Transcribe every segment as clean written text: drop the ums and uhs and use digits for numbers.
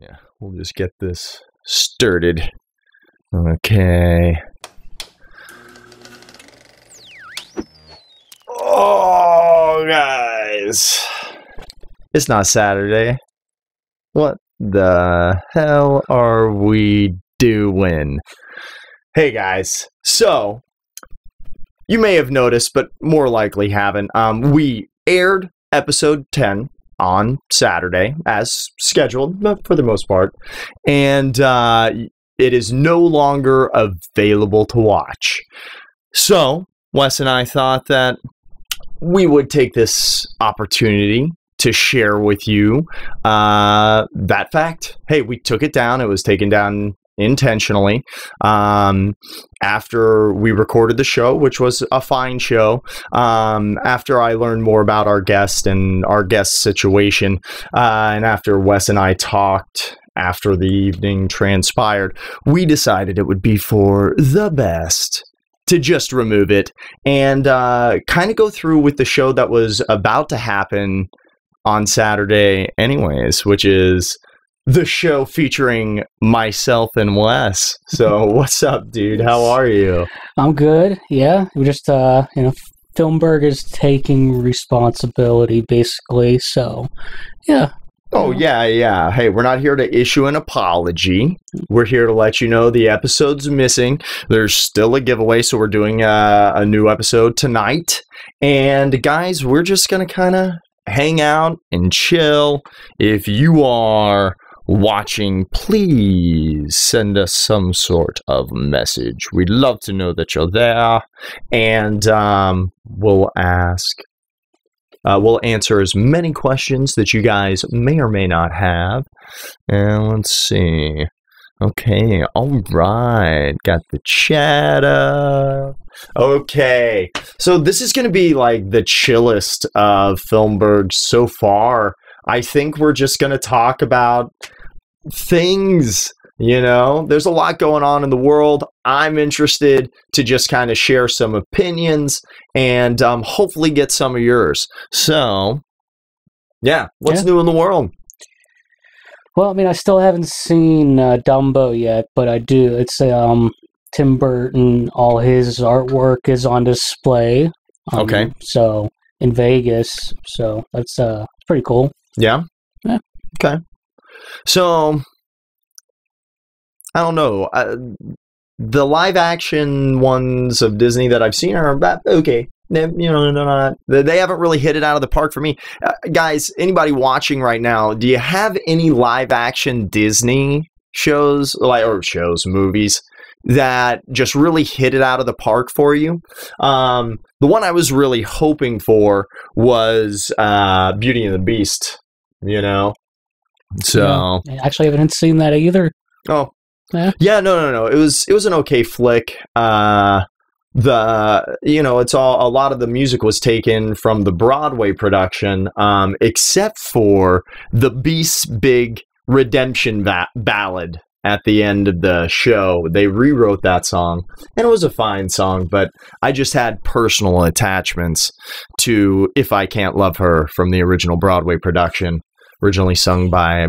Yeah, we'll just get this started. Okay. Oh, guys. It's not Saturday. What the hell are we doing? Hey, guys. So, you may have noticed, but more likely haven't. We aired episode 10 on Saturday, as scheduled, for the most part. And it is no longer available to watch. So, Wes and I thought that we would take this opportunity to share with you that fact. Hey, we took it down. It was taken down intentionally after we recorded the show, which was a fine show. After I learned more about our guest and our guest situation, and after Wes and I talked after the evening transpired, we decided it would be for the best to just remove it and kind of go through with the show that was about to happen on Saturday anyways, which is the show featuring myself and Wes. So what's up, dude? How are you? I'm good. Yeah, we just Filmburgh is taking responsibility basically. So yeah. Oh yeah. Hey, we're not here to issue an apology. We're here to let you know the episode's missing. There's still a giveaway, so we're doing a new episode tonight. And guys, we're just gonna kind of hang out and chill. If you are watching, please send us some sort of message. We'd love to know that you're there, and we'll answer as many questions that you guys may or may not have. And let's see. Okay, all right. Got the chat up. Okay, so this is going to be like the chillest of Filmburgh so far. I think we're just going to talk about things, there's a lot going on in the world. I'm interested to just kind of share some opinions and hopefully get some of yours. So, yeah, what's new in the world? Well, I mean, I still haven't seen Dumbo yet, but I do. It's Tim Burton, all his artwork is on display. Okay. So, in Vegas. So, that's pretty cool. Yeah? Yeah. Okay. So, I don't know. The live action ones of Disney that I've seen are okay. They haven't really hit it out of the park for me. Guys, anybody watching right now, do you have any live action Disney movies that just really hit it out of the park for you? The one I was really hoping for was Beauty and the Beast, So yeah, actually, I haven't seen that either. Oh, yeah. No. It was an okay flick. It's all, a lot of the music was taken from the Broadway production, except for the Beast's big redemption ballad at the end of the show. They rewrote that song, and it was a fine song, but I just had personal attachments to If I Can't Love Her from the original Broadway production, originally sung by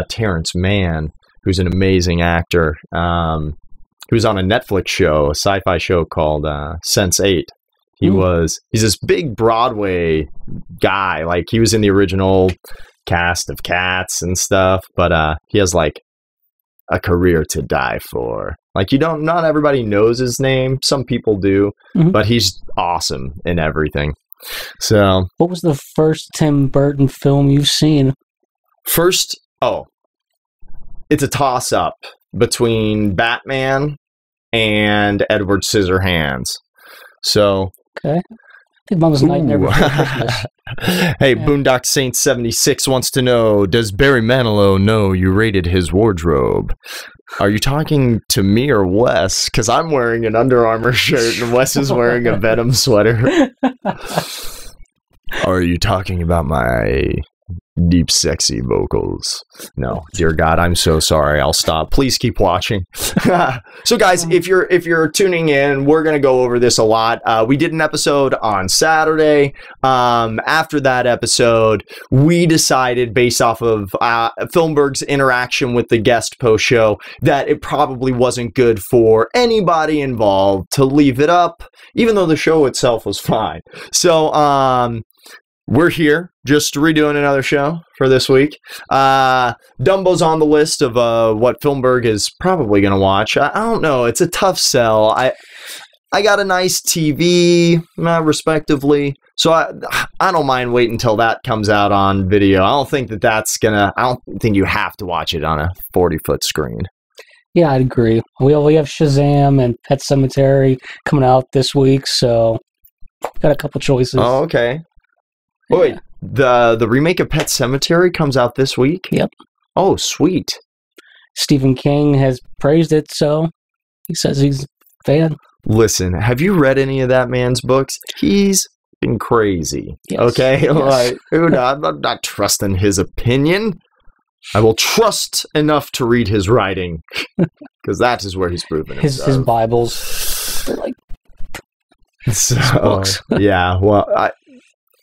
Terrence Mann, who's an amazing actor. He was on a Netflix show, a sci-fi show called Sense8. He's this big Broadway guy. Like, he was in the original cast of Cats and stuff, but he has like a career to die for. Like, not everybody knows his name. Some people do, but he's awesome in everything. So, what was the first Tim Burton film you've seen? It's a toss-up between Batman and Edward Scissorhands. So, okay. I think Mama's Nightmare Before Christmas. Hey, yeah. Boondock Saint 76 wants to know, does Barry Manilow know you raided his wardrobe? Are you talking to me or Wes? Because I'm wearing an Under Armour shirt and Wes is wearing a Venom sweater. Are you talking about my deep, sexy vocals. No, dear God, I'm so sorry. I'll stop. Please keep watching. So, guys, if you're tuning in, we're gonna go over this a lot. We did an episode on Saturday. After that episode, we decided, based off of Filmburgh's interaction with the guest post show, that it probably wasn't good for anybody involved to leave it up, even though the show itself was fine. So, we're here just redoing another show for this week. Dumbo's on the list of what Filmburgh is probably going to watch. I don't know. It's a tough sell. I got a nice TV, respectively. So I don't mind waiting until that comes out on video. I don't think I don't think you have to watch it on a 40-foot screen. Yeah, I'd agree. We have Shazam and Pet Sematary coming out this week, so got a couple choices. Oh, okay. Yeah. Wait, the remake of Pet Sematary comes out this week? Yep. Oh, sweet. Stephen King has praised it, so he says he's a fan. Listen, have you read any of that man's books? He's been crazy. Yes. Okay? Yes. Like, I'm not trusting his opinion. I will trust enough to read his writing, because that is where he's proven himself. His Bibles. They're like so, books. Yeah, well,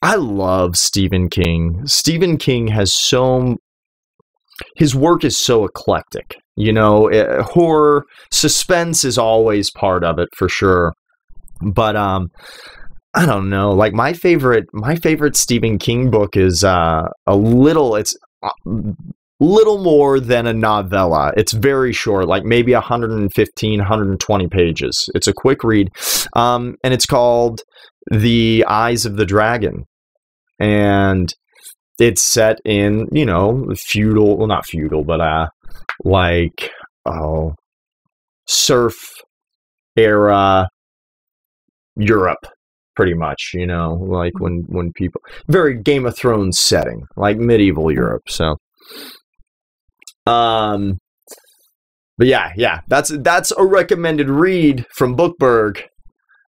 I love Stephen King. Stephen King has his work is so eclectic. You know, horror, suspense is always part of it for sure. But I don't know. Like my favorite Stephen King book is it's little more than a novella. It's very short, like maybe 115, 120 pages. It's a quick read. And it's called The Eyes of the Dragon. And it's set in, feudal, well, not feudal, but surf era Europe, pretty much, like when people, very Game of Thrones setting, like medieval Europe. So, but yeah, that's a recommended read from Bookburg.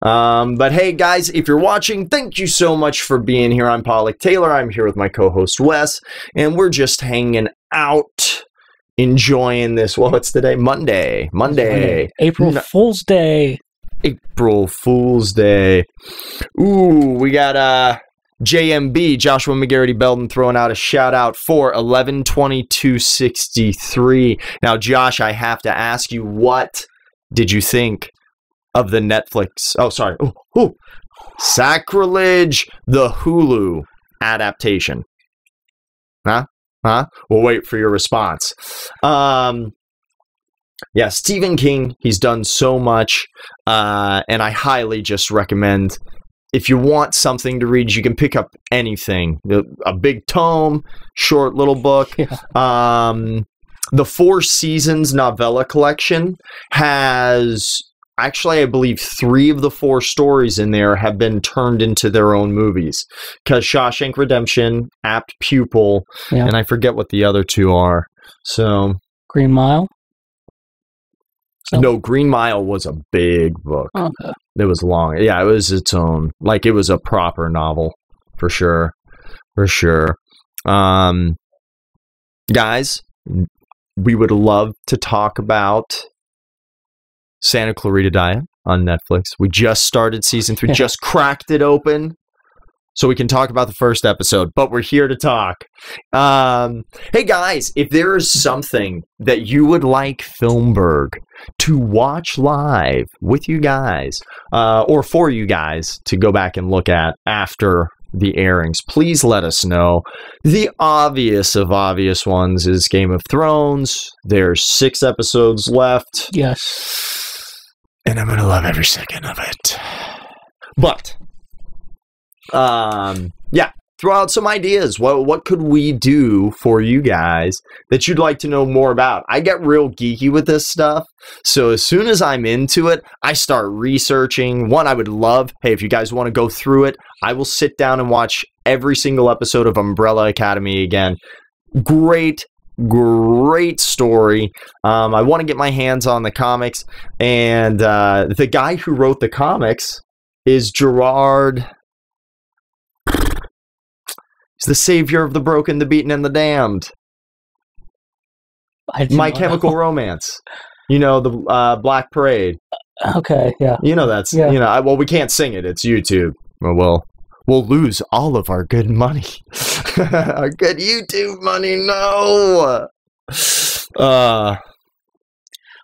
But hey guys, if you're watching, thank you so much for being here. I'm Pollock Taylor. I'm here with my co-host Wes, and we're just hanging out, enjoying this. Well, it's today, Monday. April Fool's Day. April Fool's Day. Ooh, we got JMB, Joshua McGarity Belden, throwing out a shout out for 11/22/63. Now, Josh, I have to ask you, what did you think of the Netflix? Oh, sorry. Ooh. Sacrilege, the Hulu adaptation. Huh? We'll wait for your response. Yeah, Stephen King, he's done so much, and I highly just recommend, if you want something to read, you can pick up anything. A big tome, short little book. Yeah. The Four Seasons novella collection has, actually, I believe 3 of the 4 stories in there have been turned into their own movies. Because Shawshank Redemption, Apt Pupil, and I forget what the other 2 are. So Green Mile? No, Green Mile was a big book. Okay. It was long. Yeah, it was its own. Like, it was a proper novel, for sure. For sure. Guys, we would love to talk about Santa Clarita Diet on Netflix. We just started season 3, just cracked it open, so we can talk about the first episode, but we're here to talk. Hey guys, if there is something that you would like Filmburgh to watch live with you guys, or for you guys to go back and look at after the airings, please let us know. The obvious of obvious ones is Game of Thrones. There's 6 episodes left. Yes. And I'm going to love every second of it. But, yeah, throw out some ideas. What could we do for you guys that you'd like to know more about? I get real geeky with this stuff. So as soon as I'm into it, I start researching. One, I would love, hey, if you guys want to go through it, I will sit down and watch every single episode of Umbrella Academy again. Great story. I want to get my hands on the comics, and the guy who wrote the comics is Gerard. He's the savior of the broken, the beaten, and the damned. My Chemical Romance. You know, the Black Parade. Okay, yeah. You know that's, yeah. You know, well, we can't sing it. It's YouTube. We'll lose all of our good money. Our good YouTube money, no!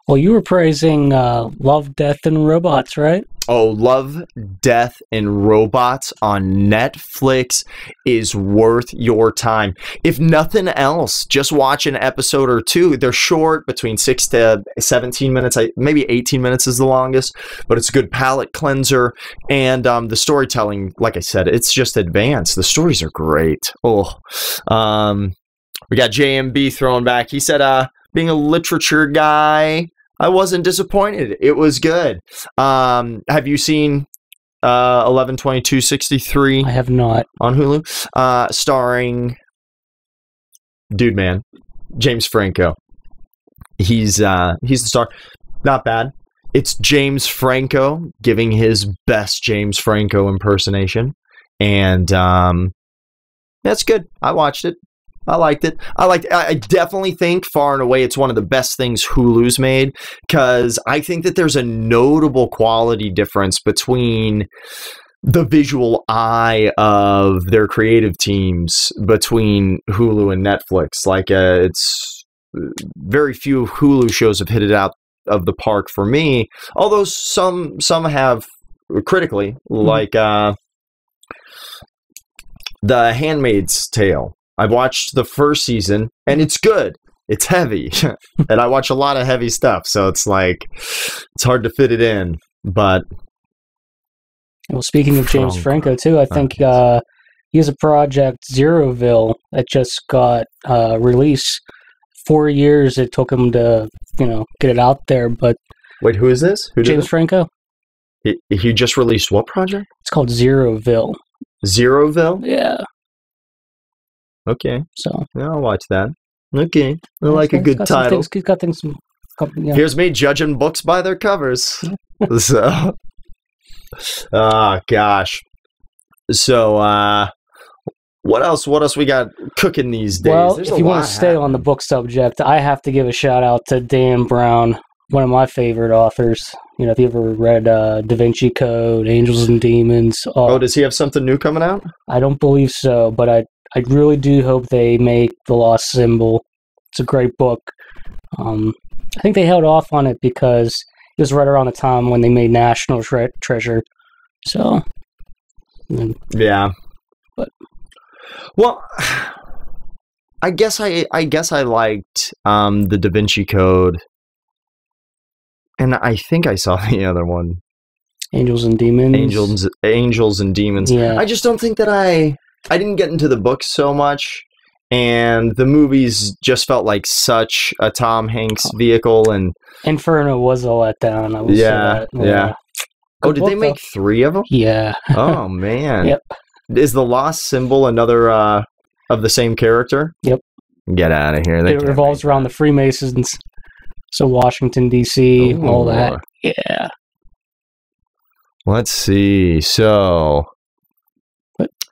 Well, you were praising Love, Death, and Robots, right? Oh, Love, Death, and Robots on Netflix is worth your time. If nothing else, just watch an episode or two. They're short, between 6 to 17 minutes. Maybe 18 minutes is the longest, but it's a good palate cleanser. And the storytelling, like I said, it's just advanced. The stories are great. Oh, we got JMB throwing back. He said, being a literature guy, I wasn't disappointed. It was good. Have you seen 11/22/63? I have not. On Hulu, starring dude man James Franco. He's the star. Not bad. It's James Franco giving his best James Franco impersonation, and that's good. I watched it. I liked it. I definitely think far and away it's one of the best things Hulu's made, because I think that there's a notable quality difference between the visual eye of their creative teams between Hulu and Netflix. Like, it's very few Hulu shows have hit it out of the park for me, although some have critically, like The Handmaid's Tale. I've watched the first season, and it's good. It's heavy, and I watch a lot of heavy stuff, so it's like, it's hard to fit it in, but... Well, speaking of James Franco, too, I think he has a project, Zeroville, that just got released. 4 years it took him to, get it out there, but... Wait, who is this? James Franco. He just released what project? It's called Zeroville. Zeroville? Yeah. Okay. So yeah, I'll watch that. Okay. I like a good title. He's got things. Here's me judging books by their covers. So, oh gosh. So, what else we got cooking these days? Well, if you want to stay on the book subject, I have to give a shout out to Dan Brown, one of my favorite authors. If you ever read Da Vinci Code, Angels and Demons. Oh, does he have something new coming out? I don't believe so, but I really do hope they make The Lost Symbol. It's a great book. I think they held off on it because it was right around the time when they made National Treasure. So, yeah. But well, I guess I liked the Da Vinci Code, and I think I saw the other one, Angels and Demons. Angels and Demons. Yeah. I just don't think that I didn't get into the books so much, and the movies just felt like such a Tom Hanks vehicle, and Inferno was a letdown. I will say that. Yeah. Oh, did they make 3 of them? Yeah. Oh man. Yep. Is The Lost Symbol another of the same character? Yep. Get out of here. It revolves around the Freemasons. So Washington, D.C., all that. Yeah. Let's see. So,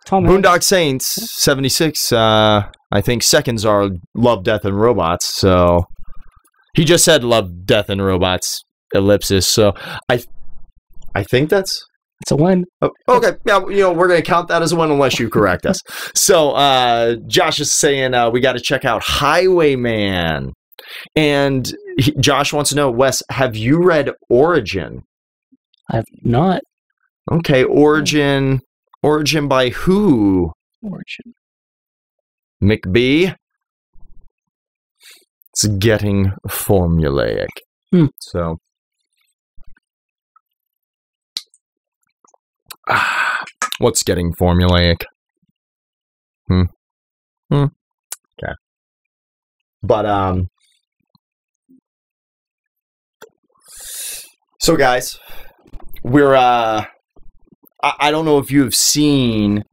Boondock Saints, 76, I think seconds are Love, Death, and Robots. So, he just said Love, Death, and Robots, ellipsis. So, I think that's... It's a win. Oh, okay. Yeah, we're going to count that as a win unless you correct us. So, Josh is saying we got to check out Highwayman. And Josh wants to know, Wes, have you read Origin? I have not. Okay, Origin by who? Origin. McBee? It's getting formulaic. So... what's getting formulaic? Okay. But, so guys, we're, I don't know if you've seen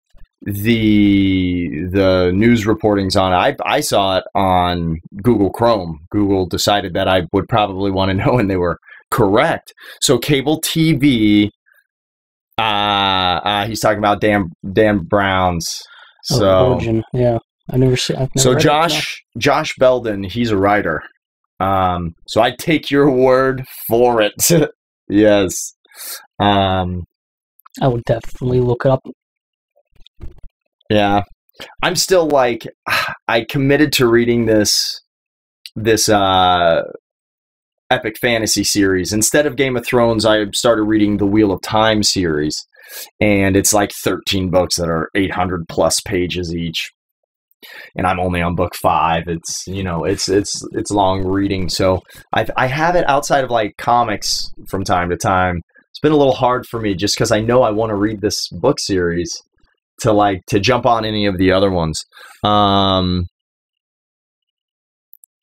the news reportings on it. I saw it on Google Chrome. Google decided that I would probably want to know, and they were correct. So cable TV... he's talking about Dan Brown's So Origin, yeah. I've never read Josh Belden, he's a writer. So I take your word for it. Yes. I would definitely look it up. Yeah. I'm still like, I committed to reading this epic fantasy series. Instead of Game of Thrones, I started reading the Wheel of Time series. And it's like 13 books that are 800 plus pages each. And I'm only on book 5. It's, you know, it's long reading. So I have it outside of like comics from time to time. It's been a little hard for me just because I know I want to read this book series to jump on any of the other ones.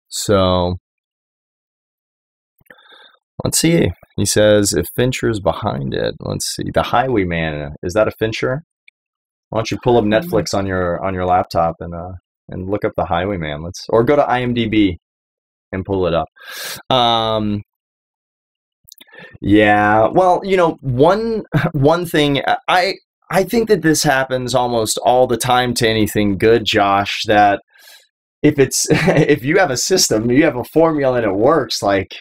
So let's see. He says if Fincher's behind it. Let's see. The Highwayman, is that a Fincher? Why don't you pull up Netflix on your laptop and look up The Highwayman? Or go to IMDb and pull it up. Yeah. Well, you know, one thing I think that this happens almost all the time to anything good, Josh, that if you have a system, you have a formula and it works, like,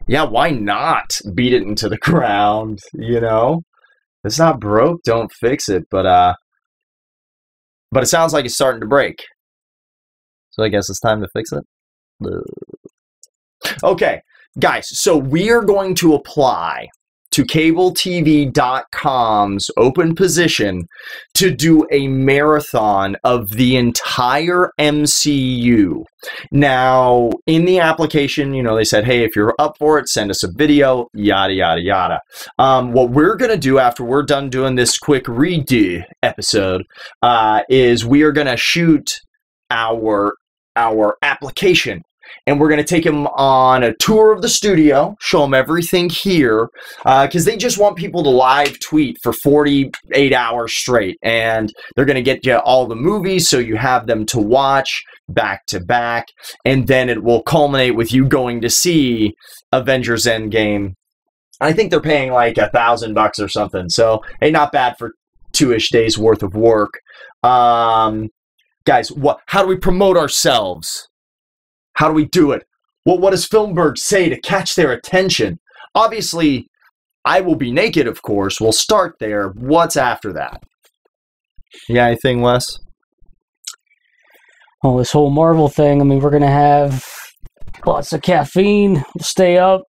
yeah, why not beat it into the ground, you know? If it's not broke, don't fix it, but it sounds like it's starting to break. So I guess it's time to fix it. Okay, guys, so we are going to apply to CableTV.com's open position to do a marathon of the entire MCU. Now, in the application, you know, they said, hey, if you're up for it, send us a video, yada, yada, yada. What we're going to do after we're done doing this quick redo episode is we are going to shoot our application. And we're going to take them on a tour of the studio, show them everything here, because they just want people to live tweet for 48 hours straight. And they're going to get you all the movies so you have them to watch back to back. And then it will culminate with you going to see Avengers Endgame. I think they're paying like $1,000 or something. So, hey, not bad for 2-ish days worth of work. Guys, how do we promote ourselves? How do we do it? What does Filmburgh say to catch their attention? Obviously, I will be naked, of course. We'll start there. What's after that? You got anything, Wes? Oh, this whole Marvel thing, I mean, we're going to have lots of caffeine. We'll stay up.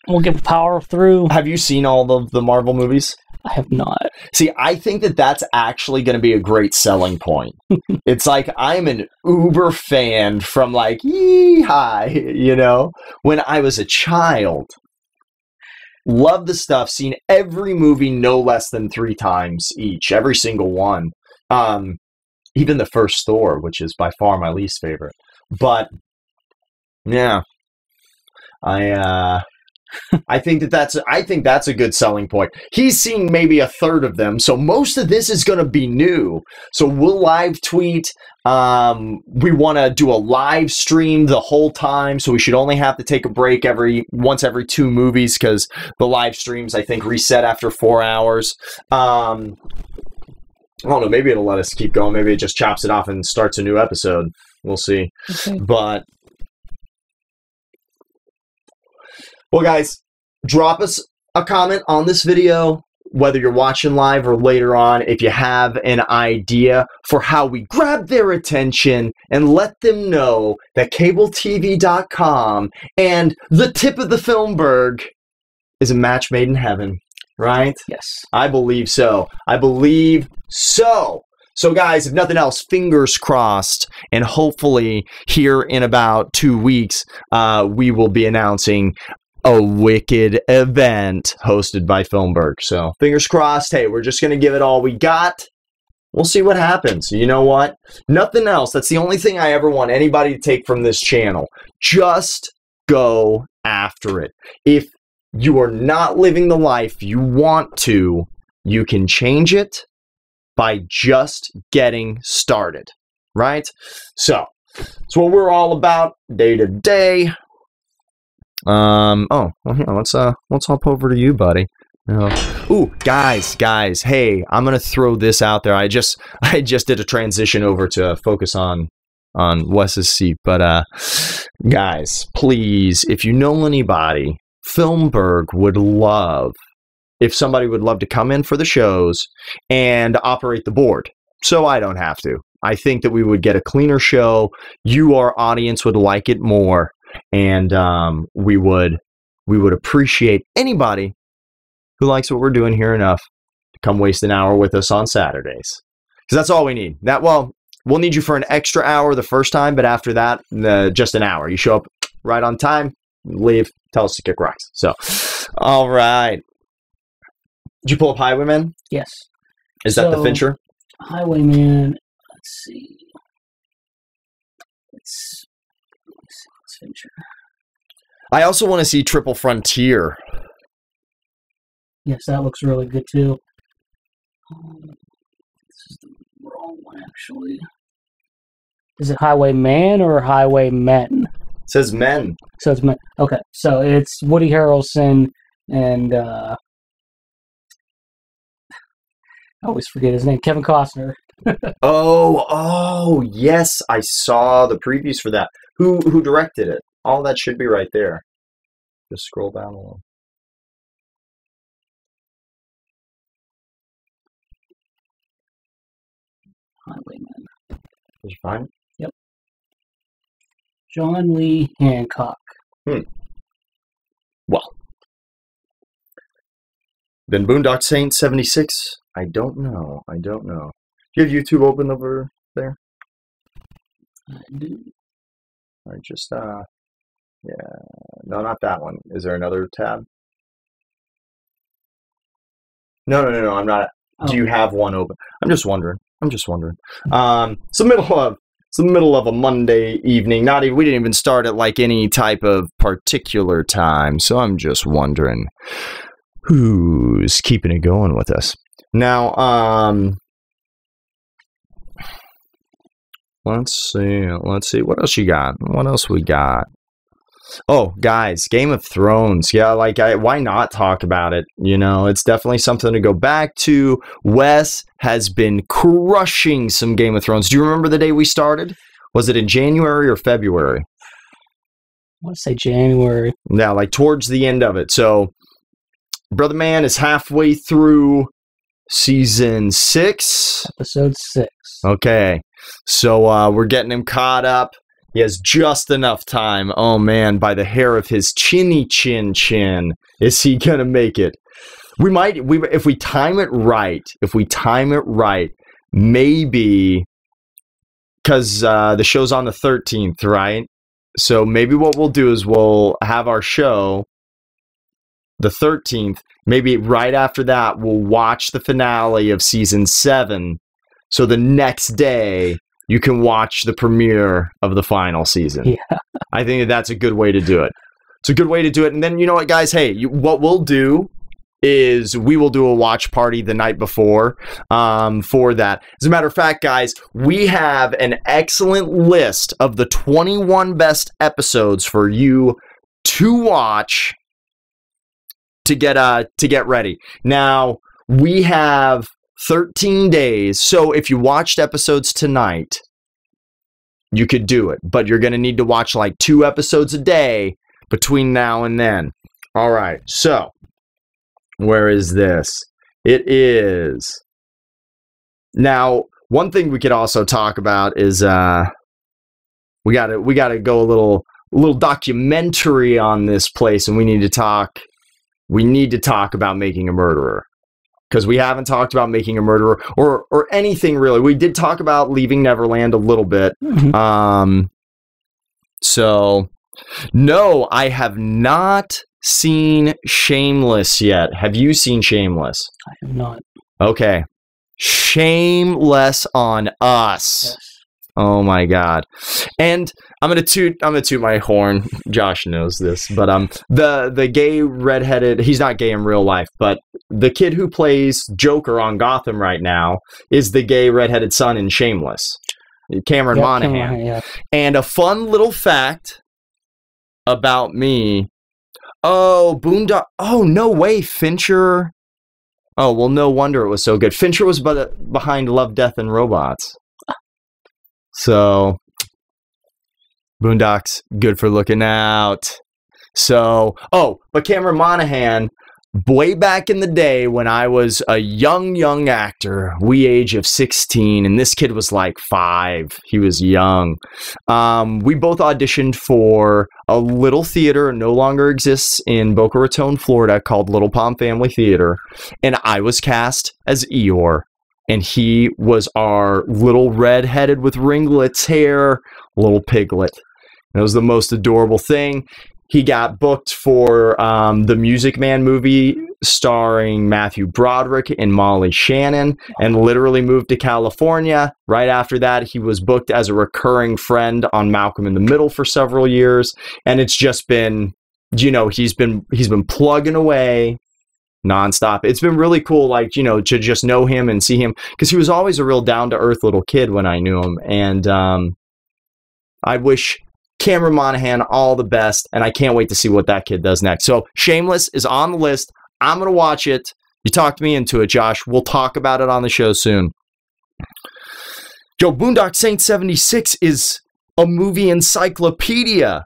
We'll get power through. Have you seen all of the Marvel movies? I have not. See, I think that that's actually going to be a great selling point. It's like I'm an uber fan from like, yee-hi, you know, when I was a child. Love the stuff, seen every movie no less than 3 times each, every single one. Even the first Thor, which is by far my least favorite. But, yeah, I think that's a good selling point. He's seen maybe a third of them, so most of this is going to be new. So we'll live tweet. We want to do a live stream the whole time, so we should only have to take a break once every 2 movies because the live streams, I think, reset after 4 hours. I don't know. Maybe it'll let us keep going. Maybe it just chops it off and starts a new episode. We'll see. Okay. But well, guys, drop us a comment on this video, whether you're watching live or later on, if you have an idea for how we grab their attention and let them know that CableTV.com and the tip of the Filmburgh is a match made in heaven, right? Yes. I believe so. I believe so. So, guys, if nothing else, fingers crossed, and hopefully here in about 2 weeks, we will be announcing a wicked event hosted by Filmburgh. So fingers crossed. Hey, we're just going to give it all we got. We'll see what happens. You know what? Nothing else. That's the only thing I ever want anybody to take from this channel. Just go after it. If you are not living the life you want to, you can change it by just getting started, right? So that's what we're all about day to day. Well, here, let's hop over to you, buddy. Ooh, guys, hey, I'm gonna throw this out there. I just did a transition over to focus on Wes's seat, but guys, please, if you know anybody, Filmburgh would love if somebody would love to come in for the shows and operate the board, so I don't have to. I think that we would get a cleaner show. You, our audience, would like it more, and we would appreciate anybody who likes what we're doing here enough to come waste an hour with us on Saturdays. Because that's all we need. We'll need you for an extra hour the first time, but after that, just an hour. You show up right on time, leave, tell us to kick rocks. So, all right. Did you pull up Highwayman? Yes. Is that the Fincher? Highwayman, let's see. Let's Fincher. I also want to see Triple Frontier. Yes, that looks really good too. This is the wrong one, actually. Is it Highwayman or Highwaymen? It says men. So it's men. Okay, so it's Woody Harrelson and I always forget his name. Kevin Costner. Oh, yes, I saw the previews for that. Who directed it? All that should be right there. Just scroll down a little. Highwayman. Did you find it? Yep. John Lee Hancock. Well. Been Boondock Saint 76? I don't know. Do you have YouTube open over there? I do. Alright, just, yeah. No, not that one. Is there another tab? No, I'm not. Oh. Do you have one open? I'm just wondering. It's the middle of a Monday evening. We didn't even start at like any type of particular time. So I'm just wondering who's keeping it going with us. Now, let's see. What else you got? What else we got? Oh, guys, Game of Thrones. Yeah, why not talk about it? You know, it's definitely something to go back to. Wes has been crushing some Game of Thrones. Do you remember the day we started? Was it in January or February? I want to say January. Yeah, like towards the end of it. So, Brother Man is halfway through season 6. Episode 6. Okay, so we're getting him caught up. He has just enough time. Oh man, by the hair of his chinny chin is he gonna make it? If we time it right, maybe, because the show's on the 13th, right? So maybe what we'll do is we'll have our show the 13th. Maybe right after that, we'll watch the finale of season 7. So the next day, you can watch the premiere of the final season. Yeah. I think that's a good way to do it. It's a good way to do it. And then, you know what, guys? Hey, what we'll do is we will do a watch party the night before for that. As a matter of fact, guys, we have an excellent list of the 21 best episodes for you to watch to get ready. Now, we have 13 days. So if you watched episodes tonight, you could do it, but you're going to need to watch like 2 episodes a day between now and then. All right. So where is this? It is. Now, one thing we could also talk about is we got to go a little documentary on this place, and we need to talk about Making a Murderer. Because we haven't talked about Making a Murderer or anything really. We did talk about Leaving Neverland a little bit. Mm-hmm. So, no, I have not seen Shameless yet. Have you seen Shameless? I have not. Okay. Shameless on us. Yes. Oh my God. And I'm gonna toot my horn. Josh knows this, but the gay redheaded, he's not gay in real life, but the kid who plays Joker on Gotham right now is the gay redheaded son in Shameless. Cameron Monaghan. Yeah. And a fun little fact about me. Oh, Boondock. Oh, no way. Fincher Oh, well, no wonder it was so good. Fincher was behind Love, Death, and Robots. So, Boondocks, good for looking out. So, but Cameron Monaghan, way back in the day when I was a young actor, age of 16, and this kid was like 5. He was young. We both auditioned for a little theater, no longer exists in Boca Raton, Florida, called Little Palm Family Theater, and I was cast as Eeyore, and he was our little red-headed with ringlets hair, little piglet. It was the most adorable thing. He got booked for the Music Man movie starring Matthew Broderick and Molly Shannon, and literally moved to California. Right after that, he was booked as a recurring friend on Malcolm in the Middle for several years, and it's just been, he's been plugging away nonstop. It's been really cool, to just know him and see him, because he was always a real down-to-earth little kid when I knew him, and I wish Cameron Monaghan all the best, and I can't wait to see what that kid does next. So Shameless is on the list. I'm going to watch it. You talked me into it, Josh. We'll talk about it on the show soon. Joe, Boondock Saint 76 is a movie encyclopedia.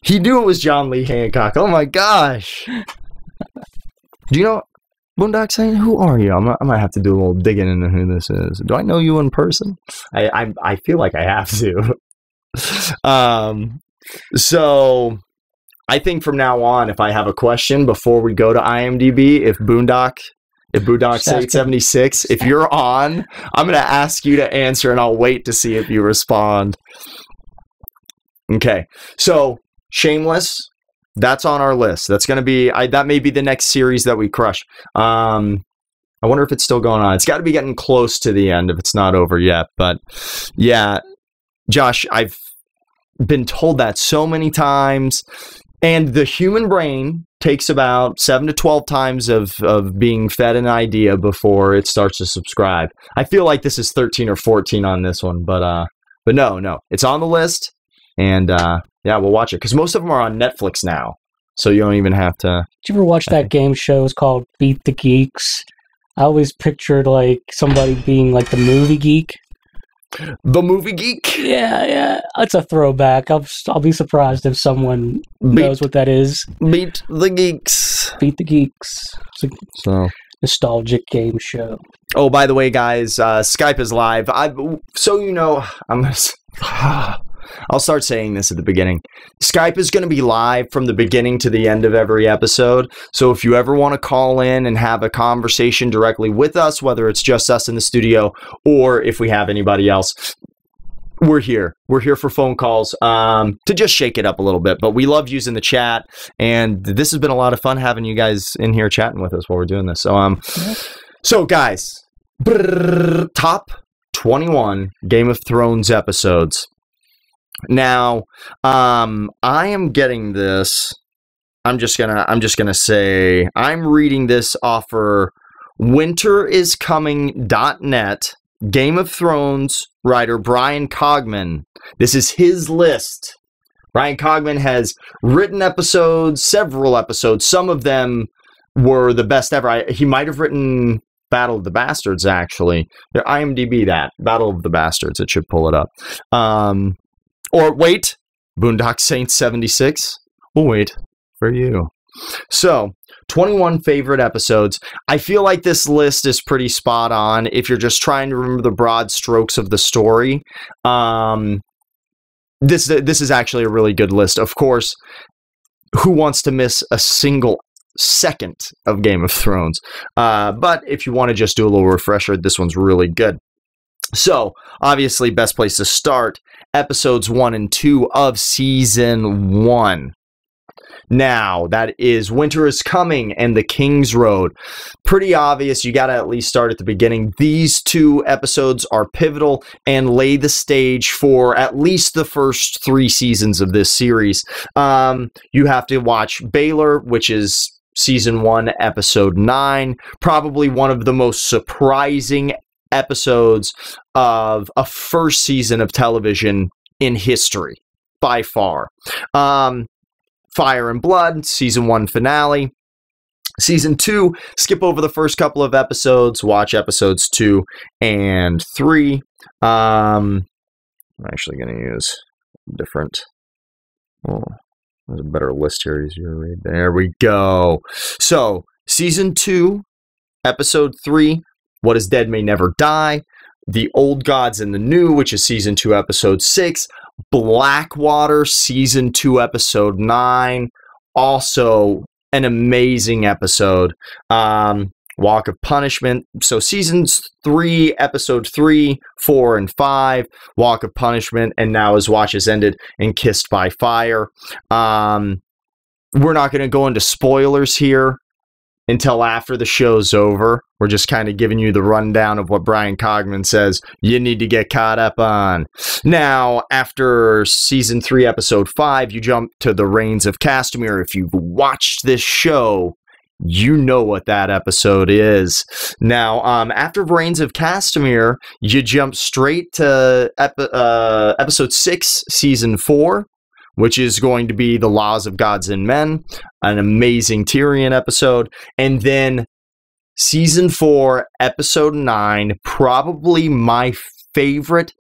He knew it was John Lee Hancock. Oh my gosh. Do you know Boondock Saint? Who are you? I might have to do a little digging into who this is. Do I know you in person? I feel like I have to. So I think from now on, if I have a question before we go to IMDb, if Boondock Saint 76, if you're on, I'm going to ask you to answer, and I'll wait to see if you respond. Okay, so Shameless. That's on our list. That's going to be, that may be the next series that we crush. I wonder if it's still going on. It's got to be getting close to the end if it's not over yet. But yeah, Josh, I've been told that so many times. And the human brain takes about 7 to 12 times of being fed an idea before it starts to subscribe. I feel like this is 13 or 14 on this one, but no, it's on the list. And yeah, we'll watch it, because most of them are on Netflix now, so you don't even have to. Did you ever watch that game show? It's called Beat the Geeks. I always pictured like somebody being like the movie geek. The movie geek? Yeah. It's a throwback. I'll be surprised if someone knows what that is. Beat the Geeks. Beat the Geeks. It's a nostalgic game show. Oh, by the way, guys, Skype is live. I'll start saying this at the beginning. Skype is going to be live from the beginning to the end of every episode. So if you ever want to call in and have a conversation directly with us, whether it's just us in the studio or if we have anybody else, we're here. We're here for phone calls to just shake it up a little bit. But we love using the chat, and this has been a lot of fun having you guys in here chatting with us while we're doing this. So guys, top 21 Game of Thrones episodes. Now, I am getting this. I'm just gonna say I'm reading this off for winteriscoming.net. Game of Thrones writer Brian Cogman. This is his list. Brian Cogman has written several episodes. Some of them were the best ever. He might have written Battle of the Bastards, actually. IMDb that. Battle of the Bastards. It should pull it up. Or wait, Boondock Saint 76. We'll wait for you. So, 21 favorite episodes. I feel like this list is pretty spot on if you're just trying to remember the broad strokes of the story. This is actually a really good list. Of course, who wants to miss a single second of Game of Thrones? But if you want to just do a little refresher, this one's really good. So, obviously, best place to start, episodes 1 and 2 of season 1. Now, that is Winter is Coming and The King's Road. Pretty obvious, you got to at least start at the beginning. These 2 episodes are pivotal and lay the stage for at least the first 3 seasons of this series. You have to watch Baylor, which is season 1, episode 9. Probably one of the most surprising episodes of a first season of television in history, by far. Fire and Blood, season 1 finale. Season 2, skip over the first couple of episodes, watch episodes 2 and 3. I'm actually going to use different. Oh, there's a better list here. Easier to read. There we go. So, Season 2, Episode 3, What is Dead May Never Die. The Old Gods and the New, which is Season 2, Episode 6. Blackwater, Season 2, Episode 9. Also, an amazing episode. Walk of Punishment. So Seasons 3, Episode 3, 4, and 5. Walk of Punishment, and now his watch has ended and Kissed by Fire. We're not going to go into spoilers here until after the show's over. We're just kind of giving you the rundown of what Brian Cogman says you need to get caught up on. Now, after Season 3, Episode 5, you jump to the Reigns of Castamere. If you've watched this show, you know what that episode is. Now, after Reigns of Castamere, you jump straight to Episode 6, Season 4, which is going to be The Laws of Gods and Men, an amazing Tyrion episode. And then Season 4, Episode 9, probably my favorite.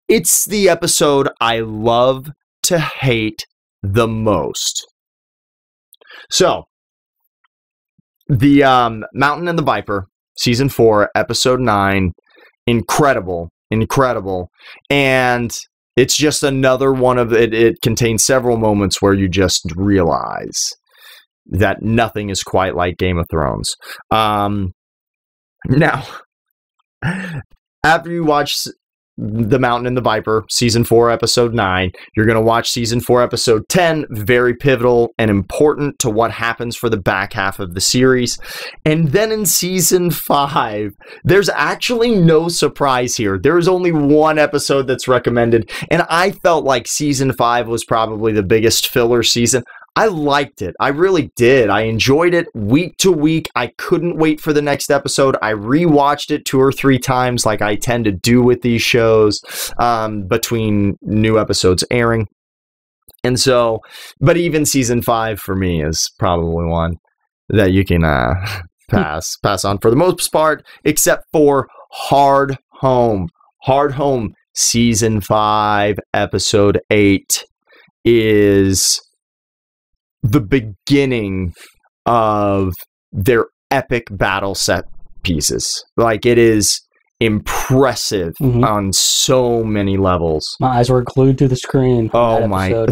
It's the episode I love to hate the most. So, the Mountain and the Viper, Season 4, Episode 9, incredible. And it's just another one of it. It contains several moments where you just realize that nothing is quite like Game of Thrones. Now, after you watch The Mountain and the Viper, Season 4, Episode 9, you're going to watch Season 4, Episode 10, very pivotal and important to what happens for the back half of the series. And then in Season 5, there's actually no surprise here. There's only one episode that's recommended, and I felt like Season 5 was probably the biggest filler season. I liked it. I really did. I enjoyed it week to week. I couldn't wait for the next episode. I rewatched it 2 or 3 times like I tend to do with these shows between new episodes airing. And so, but even Season 5 for me is probably one that you can pass on for the most part, except for Hard Home. Hard Home, Season 5, Episode 8 is the beginning of their epic battle set pieces. Like, it is impressive on so many levels. My eyes were glued to the screen. Oh my,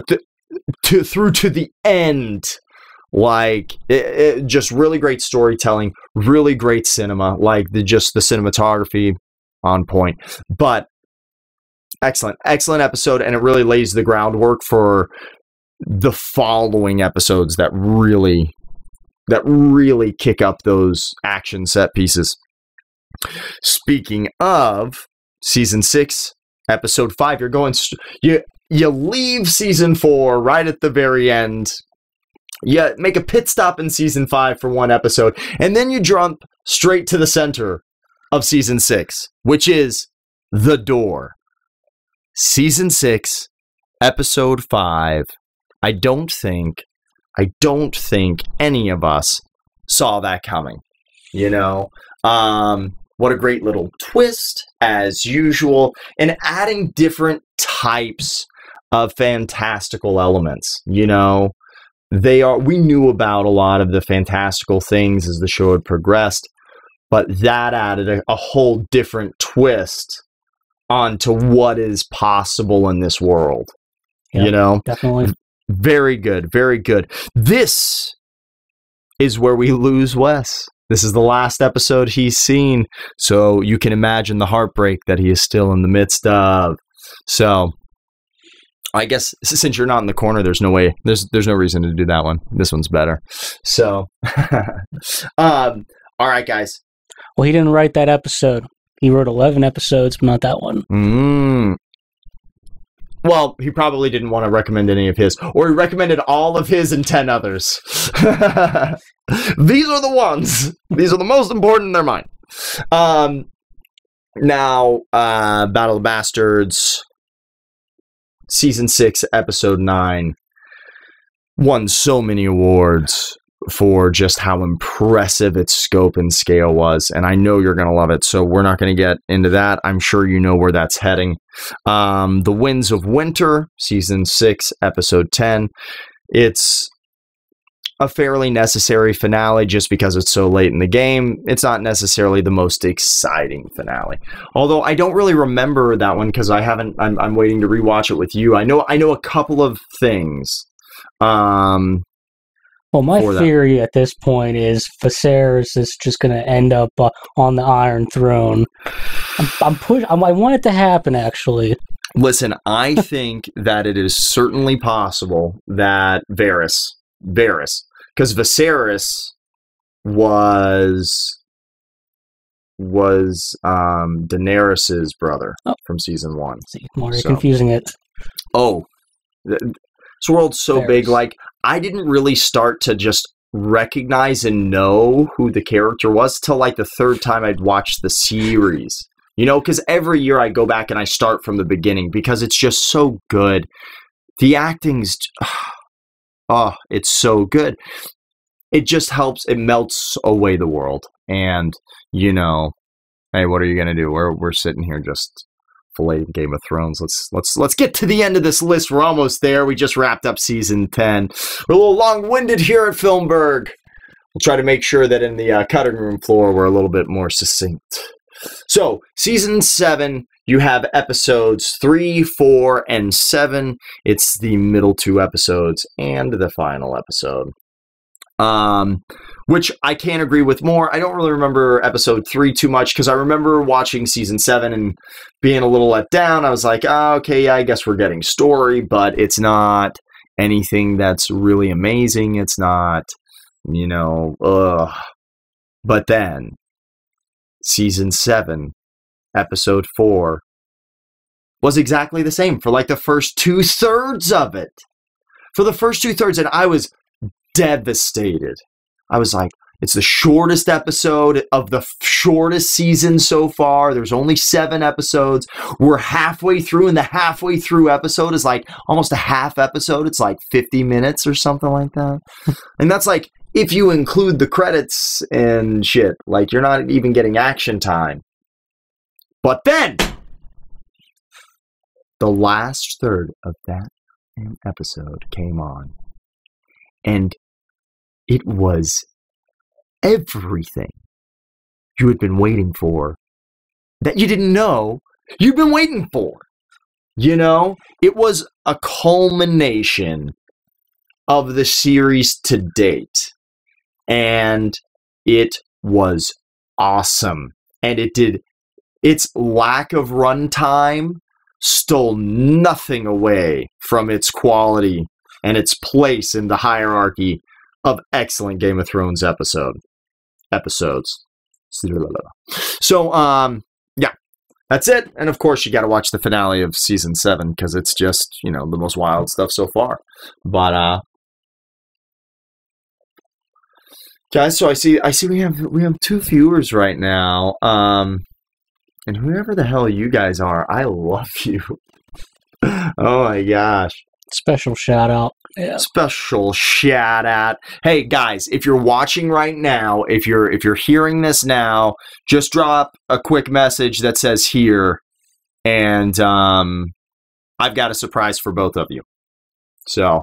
through to the end. Like, it just really great storytelling, really great cinema, like the cinematography on point. But excellent episode, and it really lays the groundwork for the following episodes that really kick up those action set pieces. Speaking of Season 6, Episode 5, you're going you leave Season 4 right at the very end. You make a pit stop in Season 5 for one episode, and then you jump straight to the center of Season 6, which is The Door. Season 6, Episode 5. I don't think any of us saw that coming. You know, what a great little twist, as usual, and adding different types of fantastical elements. You know, we knew about a lot of the fantastical things as the show had progressed, but that added a whole different twist onto what is possible in this world. Yep, you know, definitely. Very good. This is where we lose Wes. This is the last episode he's seen, so you can imagine the heartbreak that he is still in the midst of. So, I guess since you're not in the corner, there's no reason to do that one. This one's better. So, all right, guys. Well, he didn't write that episode. He wrote 11 episodes, but not that one. Well, he probably didn't want to recommend any of his, or he recommended all of his and 10 others. These are the ones. These are the most important in their mind. Now, Battle of the Bastards, Season 6, Episode 9, won so many awards. for just how impressive its scope and scale was. And I know you're going to love it. So we're not going to get into that. I'm sure you know where that's heading. The Winds of Winter, Season 6, Episode 10. It's a fairly necessary finale just because it's so late in the game. It's not necessarily the most exciting finale. Although I don't really remember that one because I'm waiting to rewatch it with you. I know a couple of things. Well, my theory at this point is Viserys is just going to end up on the Iron Throne. I want it to happen, actually. Listen, I think that it is certainly possible that Varys, because Viserys was Daenerys's brother from season 1. See, you're confusing it. Oh, this world's so Varys. big. Like, I didn't really start to just recognize and know who the character was till like the third time I'd watched the series. You know, because every year I go back and I start from the beginning because it's just so good. The acting's, it's so good. It just helps. It melts away the world. And, you know, hey, what are you gonna do? We're sitting here just filleting Game of Thrones. Let's get to the end of this list. We're almost there. We just wrapped up season 10. We're a little long-winded here at Filmburgh. We'll try to make sure that in the cutting room floor we're a little bit more succinct. So, season 7, you have episodes 3, 4, and 7. It's the middle 2 episodes and the final episode. Which I can't agree with more. I don't really remember episode 3 too much because I remember watching season 7 and being a little let down. I was like, okay, yeah, I guess we're getting story, but it's not anything that's really amazing. It's not, you know, But then, season 7, episode 4 was exactly the same for like the first 2/3 of it. For the first 2/3, and I was devastated. I was like, it's the shortest episode of the shortest season so far. There's only 7 episodes. We're halfway through, and the halfway through episode is like almost a half episode. It's like 50 minutes or something like that. And that's like, if you include the credits and shit, like you're not even getting action time. But then, the last third of that episode came on. And it was everything you had been waiting for that you didn't know you've been waiting for. You know, it was a culmination of the series to date. And it was awesome. And it did, its lack of runtime stole nothing away from its quality and its place in the hierarchy of excellent Game of Thrones episodes. So, yeah, that's it. And of course, you got to watch the finale of season 7 because it's just, you know, the most wild stuff so far. But, guys, so I see we have 2 viewers right now. And whoever the hell you guys are, I love you. Oh my gosh. Special shout out. Yeah. Special shout out. Hey guys, if you're watching right now, if you're hearing this now, just drop a quick message that says here, and I've got a surprise for both of you. So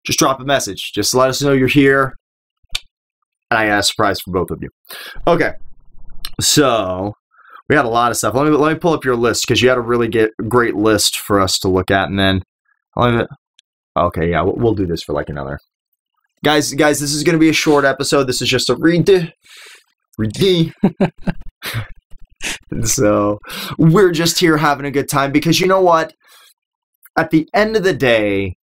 just drop a message. Just let us know you're here, and I got a surprise for both of you. Okay, so we got a lot of stuff. Let me pull up your list because you had a really great list for us to look at, and then okay, yeah, we'll do this for like another. Guys, this is going to be a short episode. This is just a read. So we're just here having a good time because you know what? At the end of the day,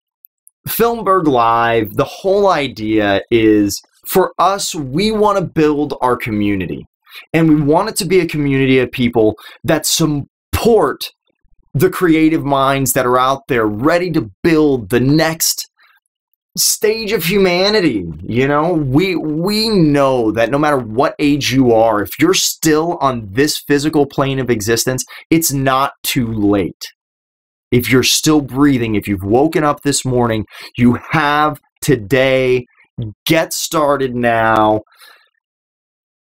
Filmburgh Live, the whole idea is for us, we want to build our community. And we want it to be a community of people that support the creative minds that are out there ready to build the next stage of humanity. You know, we know that no matter what age you are, if you're still on this physical plane of existence, it's not too late. If you're still breathing, if you've woken up this morning, you have today Get started now.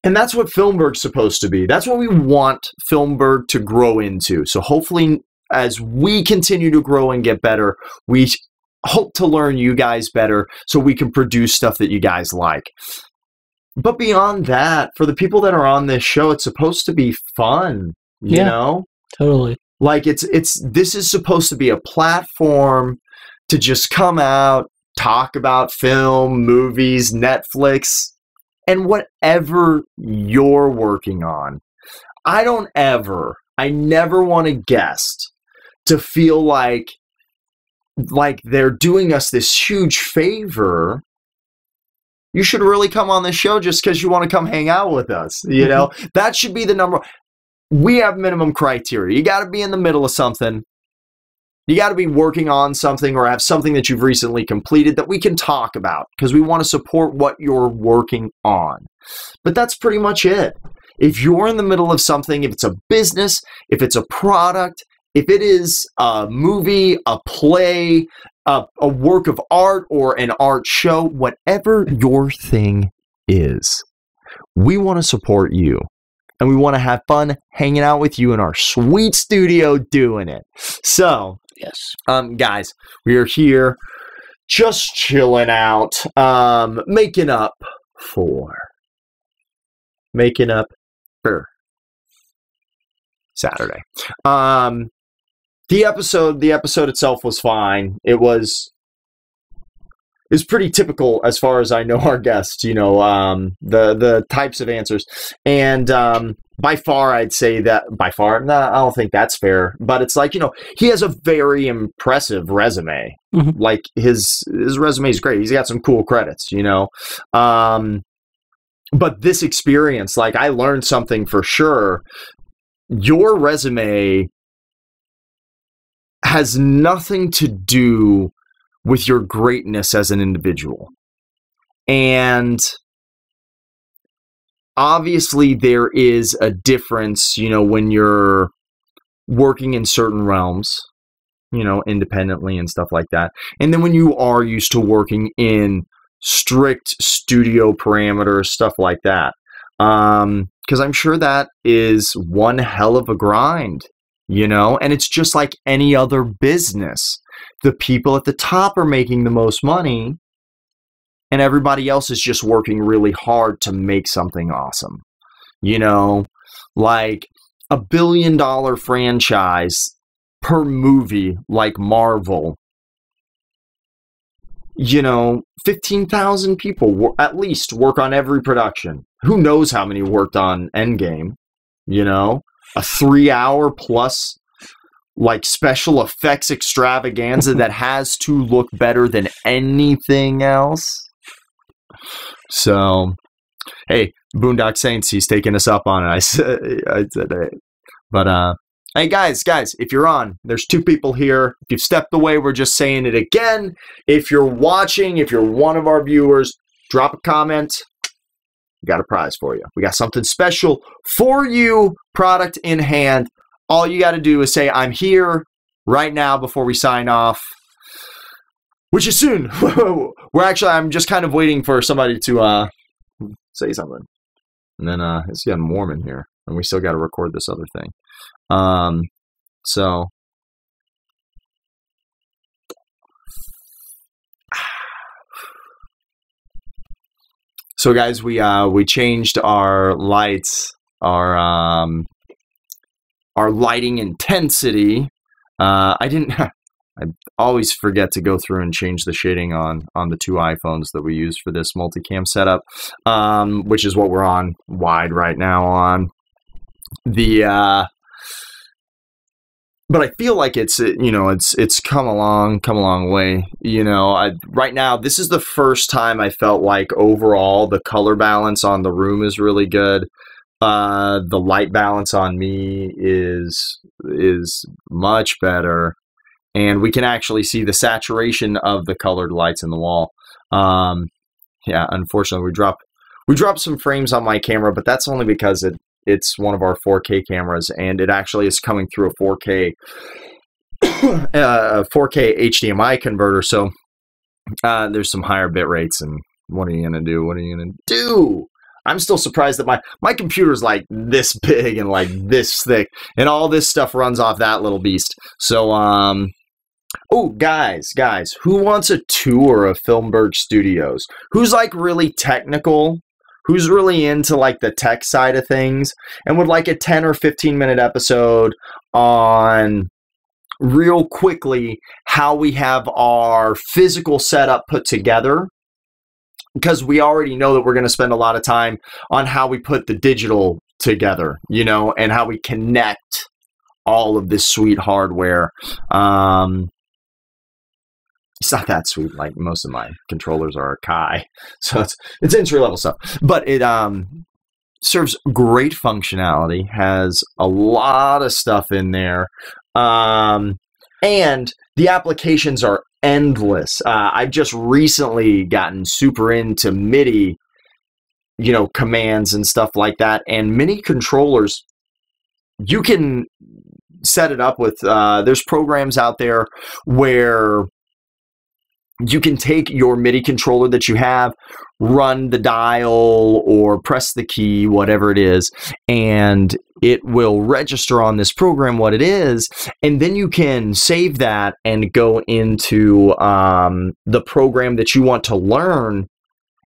And that's what Filmburgh's supposed to be. That's what we want Filmburgh to grow into. So hopefully, as we continue to grow and get better, we hope to learn you guys better so we can produce stuff that you guys like. But beyond that, for the people that are on this show, it's supposed to be fun, you know? Totally. Like this is supposed to be a platform to just come out, talk about film, movies, Netflix, and whatever you're working on. I never want a guest to feel like they're doing us this huge favor. You should really come on the show just because you want to come hang out with us. You know, that should be the number. We have minimum criteria. You got to be in the middle of something. You got to be working on something or have something that you've recently completed that we can talk about because we want to support what you're working on. But that's pretty much it. If you're in the middle of something, if it's a business, if it's a product, if it is a movie, a play, a work of art, or an art show, whatever your thing is, we want to support you. And we want to have fun hanging out with you in our sweet studio doing it. So, yes, guys, we are here just chilling out, making up for Saturday. The episode itself was fine. It's pretty typical as far as I know our guests, you know, the types of answers. And by far, I'd say that, I don't think that's fair. But it's like, you know, he has a very impressive resume. Mm-hmm. Like, his resume is great. He's got some cool credits, you know. But this experience, like, I learned something for sure. Your resume has nothing to do with your greatness as an individual. And obviously there is a difference, you know, when you're working in certain realms, you know, independently and stuff like that. And then when you are used to working in strict studio parameters, stuff like that. Because I'm sure that is one hell of a grind, you know, and it's just like any other business. The people at the top are making the most money, and everybody else is just working really hard to make something awesome. You know, like $1 billion franchise per movie, like Marvel. You know, 15,000 people at least work on every production. Who knows how many worked on Endgame? You know, a 3-hour plus like special effects extravaganza that has to look better than anything else. So, hey, Boondock Saints, he's taking us up on it. I said, hey. But, hey, guys, if you're on, there's 2 people here. If you've stepped away, we're just saying it again. If you're watching, if you're one of our viewers, drop a comment. We got a prize for you. We got something special for you, product in hand. All you got to do is say, I'm here right now before we sign off, which is soon. I'm just kind of waiting for somebody to say something. And then it's getting warm in here, and we still got to record this other thing. So guys, we changed our lights, our lighting intensity. I always forget to go through and change the shading on the 2 iPhones that we use for this multicam setup, which is what we're on wide right now on the. But I feel like it's come a long way. You know, right now this is the first time I felt like overall the color balance on the room is really good. The light balance on me is much better, and we can actually see the saturation of the colored lights in the wall. Yeah, unfortunately we dropped some frames on my camera, but that's only because it's one of our 4K cameras, and it actually is coming through a 4K HDMI converter, so there's some higher bit rates, and What are you going to do? What are you going to do? I'm still surprised that my computer's like this big and like this thick, and all this stuff runs off that little beast. So, oh, guys, who wants a tour of Filmburgh Studios? Who's like really technical? Who's really into like the tech side of things and would like a 10 or 15 minute episode on real quickly how we have our physical setup put together? Because we already know that we're going to spend a lot of time on how we put the digital together, you know, and how we connect all of this sweet hardware. It's not that sweet. Like most of my controllers are a Kai, so it's entry level stuff. But it serves great functionality, has a lot of stuff in there, and the applications are endless. I've just recently gotten super into MIDI, you know, commands and stuff like that. And MIDI controllers, you can set it up with. There's programs out there where you can take your MIDI controller that you have, run the dial or press the key, whatever it is, and it will register on this program what it is, and then you can save that and go into the program that you want to learn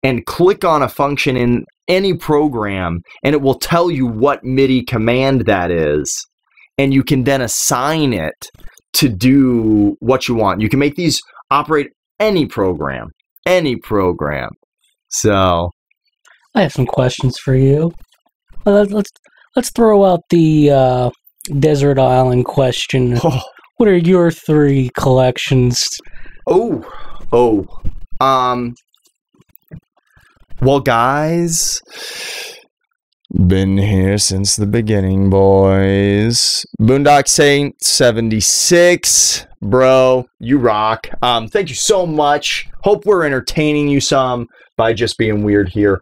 and click on a function in any program, and it will tell you what MIDI command that is, and you can then assign it to do what you want. You can make these operate any program. So I have some questions for you. Let's throw out the desert island question. Oh. What are your 3 collections? Well, guys, been here since the beginning, boys. Boondock Saint 76, bro, you rock. Thank you so much. Hope we're entertaining you some by just being weird here.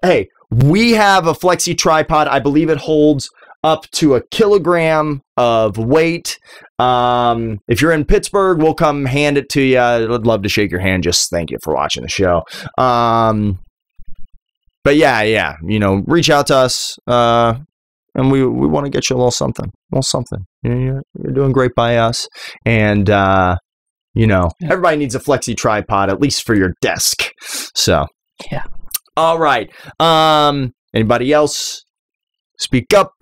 Hey, we have a flexi tripod. I believe it holds up to 1 kilogram of weight. If you're in Pittsburgh, we'll come hand it to you. I'd love to shake your hand. Just thank you for watching the show. But yeah, you know, reach out to us, and we want to get you a little something. You're doing great by us, and you know, everybody needs a flexi tripod, at least for your desk. So yeah. All right. Anybody else? Speak up.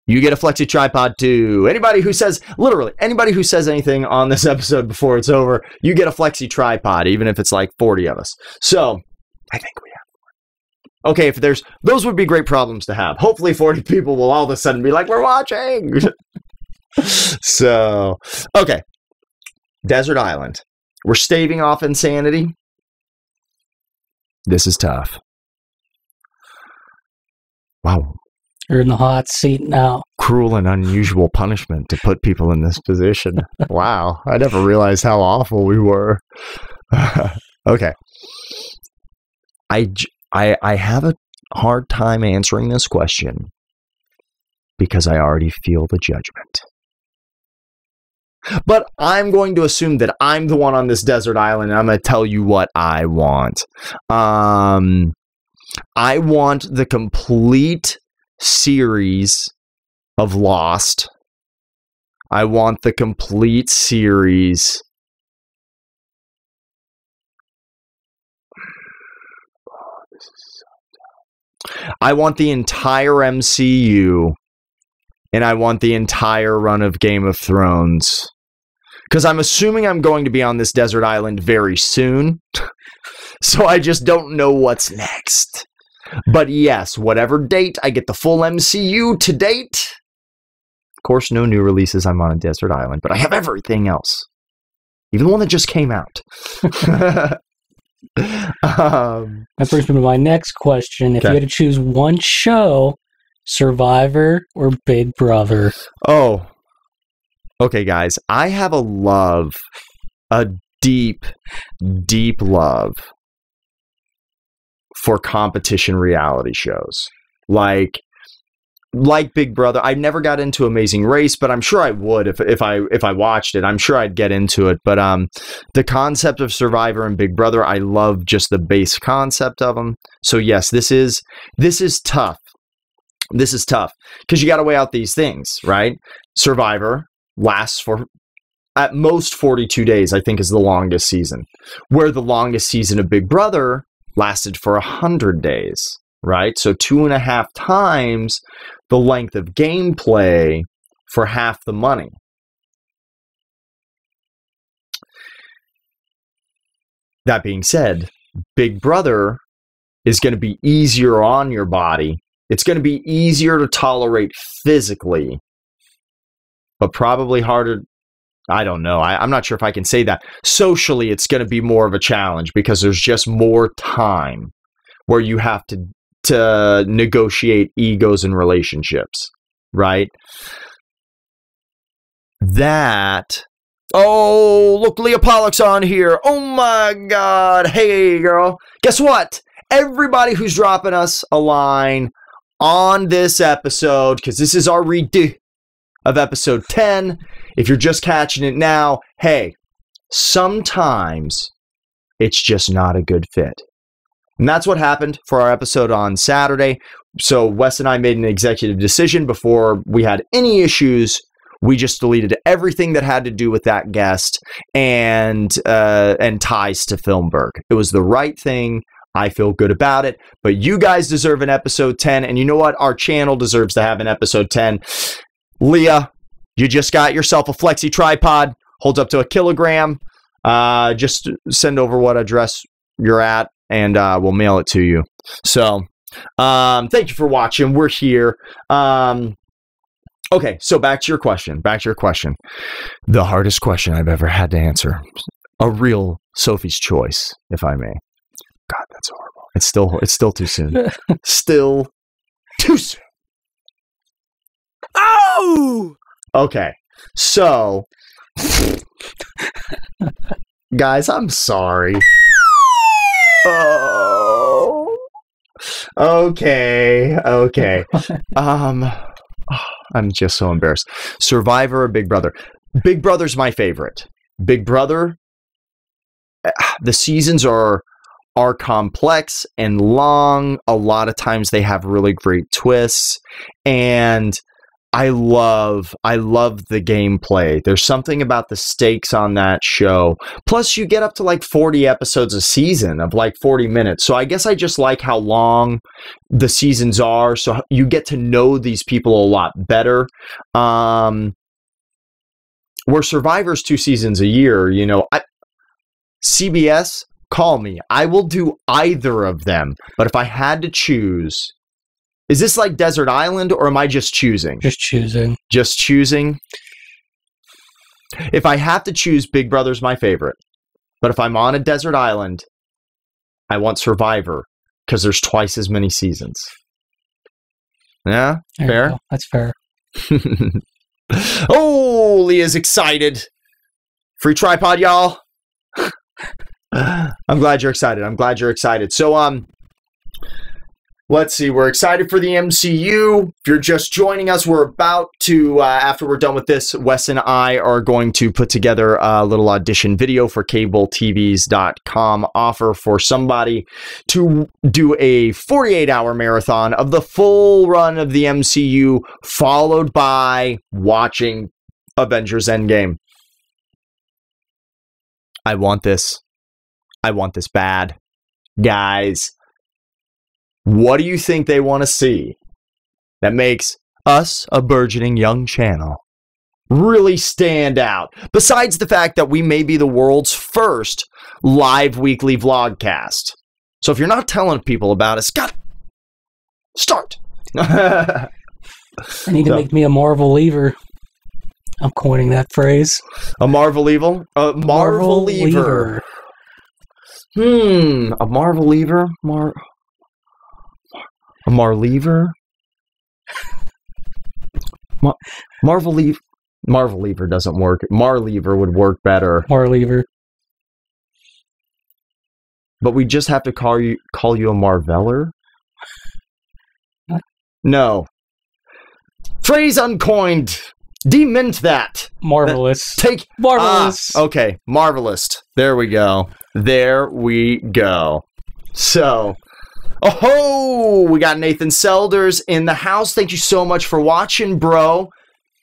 You get a flexi tripod too. Anybody who says anything on this episode before it's over, you get a flexi tripod, even if it's like 40 of us. So I think we have. Okay, if those would be great problems to have. Hopefully 40 people will all of a sudden be like, we're watching. So, okay. Desert Island. We're staving off insanity. This is tough. Wow. You're in the hot seat now. Cruel and unusual punishment to put people in this position. Wow. I never realized how awful we were. Okay. I have a hard time answering this question because I already feel the judgment. But I'm going to assume that I'm the one on this desert island, and I'm going to tell you what I want. I want the complete series of Lost. I want the complete series. I want the entire MCU, and I want the entire run of Game of Thrones. Because I'm assuming I'm going to be on this desert island very soon. So I just don't know what's next. But yes, whatever date I get the full MCU to date. Of course, no new releases. I'm on a desert island, but I have everything else. Even the one that just came out. That brings me to my next question. If you had to choose one show, Survivor or Big Brother? Oh, okay, guys. I have a deep, deep love for competition reality shows. Like, like Big Brother. I never got into Amazing Race, but I'm sure I would if I watched it. I'm sure I'd get into it. But the concept of Survivor and Big Brother, I love just the base concept of them. So yes, this is tough. This is tough because you got to weigh out these things, right? Survivor lasts for at most 42 days, I think, is the longest season, where the longest season of Big Brother lasted for 100 days, right? So 2.5 times the length of gameplay for half the money. That being said, Big Brother is going to be easier on your body. It's going to be easier to tolerate physically, but probably harder. I don't know. I'm not sure if I can say that. Socially, it's going to be more of a challenge because there's just more time where you have to negotiate egos and relationships, right? That. Oh, look, Leah Pollock's on here. Oh my God. Hey, girl. Guess what? Everybody who's dropping us a line on this episode, because this is our redo of episode 10. If you're just catching it now, hey, sometimes it's just not a good fit. And that's what happened for our episode on Saturday. So Wes and I made an executive decision before we had any issues. We just deleted everything that had to do with that guest and ties to Filmburgh. It was the right thing. I feel good about it, but you guys deserve an episode 10. And you know what? Our channel deserves to have an episode 10. Leah, you just got yourself a flexi tripod, holds up to 1 kilogram. Just send over what address you're at and we'll mail it to you. So thank you for watching. We're here. Okay, so back to your question. The hardest question I've ever had to answer. A real Sophie's choice, if I may. God, that's horrible. It's still too soon. Still too soon. Oh! Okay. So guys, I'm sorry. Oh. Okay. I'm just so embarrassed. Survivor or Big Brother? Big Brother's my favorite. Big Brother, the seasons are complex and long. A lot of times they have really great twists, and I love the gameplay. There's something about the stakes on that show. Plus, you get up to like 40 episodes a season of like 40 minutes. So I guess I just like how long the seasons are. So you get to know these people a lot better. Where Survivor's 2 seasons a year, you know, CBS, call me. I will do either of them. But if I had to choose, is this like Desert Island or am I just choosing? Just choosing. Just choosing. If I have to choose, Big Brother's my favorite. But if I'm on a desert island, I want Survivor because there's twice as many seasons. Yeah? Fair? That's fair. Oh, Leah's excited. Free tripod, y'all. I'm glad you're excited. So, let's see. We're excited for the MCU. If you're just joining us, we're about to, after we're done with this, Wes and I are going to put together a little audition video for CableTVs.com offer for somebody to do a 48-hour marathon of the full run of the MCU, followed by watching Avengers Endgame. I want this bad. Guys, what do you think they want to see that makes us, a burgeoning young channel, really stand out? Besides the fact that we may be the world's first live weekly vlogcast. So if you're not telling people about it, Scott, start. I need to make me a Marvel lever. I'm coining that phrase. A Marvel evil? A Marvel lever. A Marvel lever? A Marlever? Marvel lever doesn't work. Marlever would work better. Marlever. But we just have to call you a Marveller? What? No. Phrase uncoined. Demint that. Marvelous. Take Marvelous. Okay, marvelous. There we go. There we go. So, we got Nathan Selders in the house. Thank you so much for watching, bro.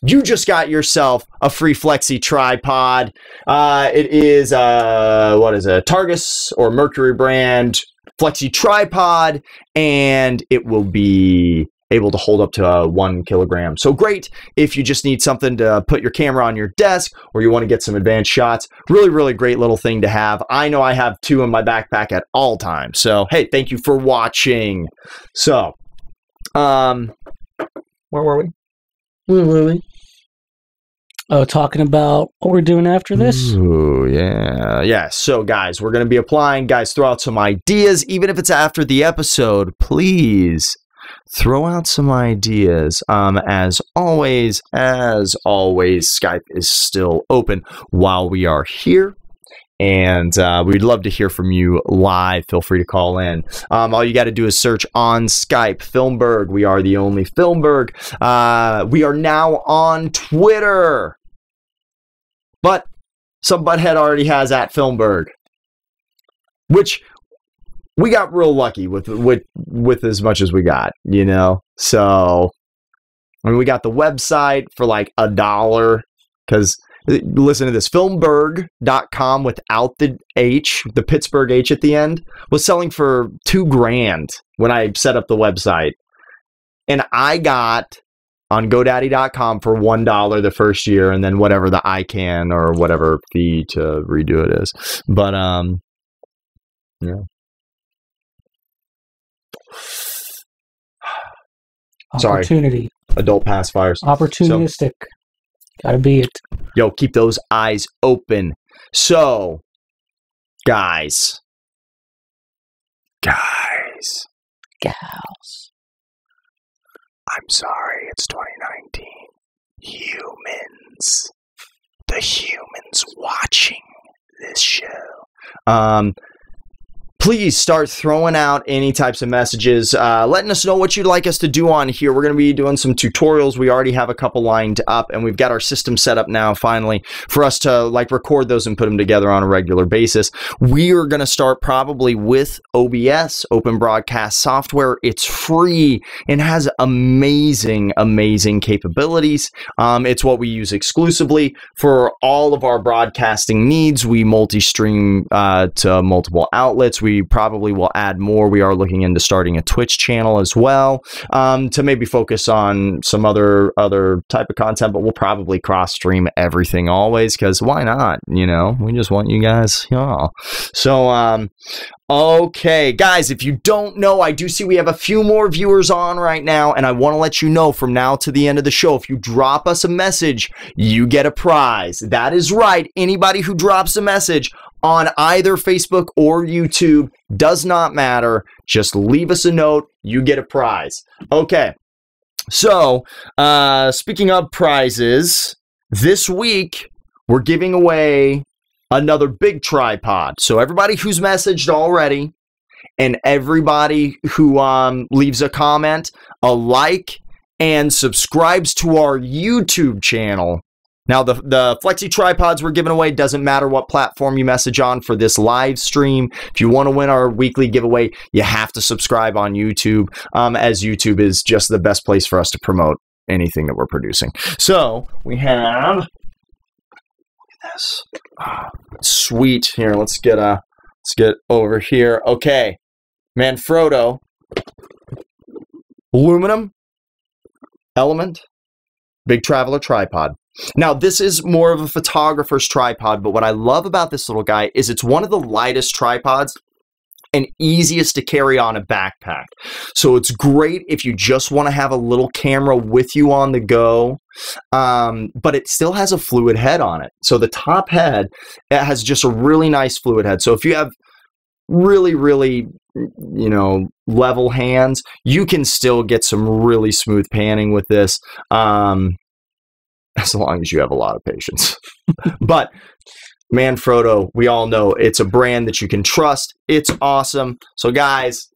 You just got yourself a free Flexi tripod. It is what is it? Targus or Mercury brand Flexi tripod, and it will be able to hold up to 1 kilogram. So great if you just need something to put your camera on your desk or you want to get some advanced shots. Really, really great little thing to have. I know I have 2 in my backpack at all times. So, hey, thank you for watching. So, where were we? Oh, talking about what we're doing after this? Ooh, yeah. Yeah, so guys, we're going to be applying. Guys, throw out some ideas. Even if it's after the episode, please throw out some ideas. As always, Skype is still open while we are here. And we'd love to hear from you live. Feel free to call in. All you got to do is search on Skype, Filmburgh. We are the only Filmburgh. We are now on Twitter. But some butthead already has at Filmburgh, which we got real lucky with as much as we got, you know? So, I mean, we got the website for like $1 because... Listen to this. Filmburgh.com without the H, the Pittsburgh H at the end, was selling for $2,000 when I set up the website. And I got on GoDaddy.com for $1 the first year, and then whatever the ICANN or whatever fee to redo it is. But yeah. Opportunity. Sorry. Adult pacifiers. Opportunistic. Gotta be it. Yo, keep those eyes open. So, guys. Gals. I'm sorry, it's 2019. Humans. The humans watching this show. Please start throwing out any types of messages, letting us know what you'd like us to do on here. We're going to be doing some tutorials. We already have a couple lined up, and we've got our system set up now, finally, for us to like record those and put them together on a regular basis. We are going to start probably with OBS, Open Broadcast Software. It's free and has amazing, amazing capabilities. It's what we use exclusively for all of our broadcasting needs. We multi-stream to multiple outlets. We probably will add more. We are looking into starting a Twitch channel as well, to maybe focus on some other type of content, but we'll probably cross stream everything always, because why not? You know, we just want you guys, y'all. So, okay, guys, if you don't know, I do see we have a few more viewers on right now, and I want to let you know from now to the end of the show, if you drop us a message, you get a prize. That is right. Anybody who drops a message on either Facebook or YouTube, does not matter. Just leave us a note. You get a prize. Okay. So, speaking of prizes, this week we're giving away another big tripod. So everybody who's messaged already and everybody who leaves a comment, a like, and subscribes to our YouTube channel. Now, the Flexi tripods we're giving away, doesn't matter what platform you message on for this live stream. If you want to win our weekly giveaway, you have to subscribe on YouTube, as YouTube is just the best place for us to promote anything that we're producing. So, we have... Look at this. Oh, sweet. Here, let's get over here. Okay. Manfrotto. Aluminum. Element. Big Traveler tripod. Now, this is more of a photographer's tripod, but what I love about this little guy is it's one of the lightest tripods and easiest to carry on a backpack. So it's great if you just want to have a little camera with you on the go, but it still has a fluid head on it. So the top head, it has just a really nice fluid head. So if you have really, really, you know, level hands, you can still get some really smooth panning with this. As long as you have a lot of patience. But Manfrotto, we all know it's a brand that you can trust. It's awesome. So guys,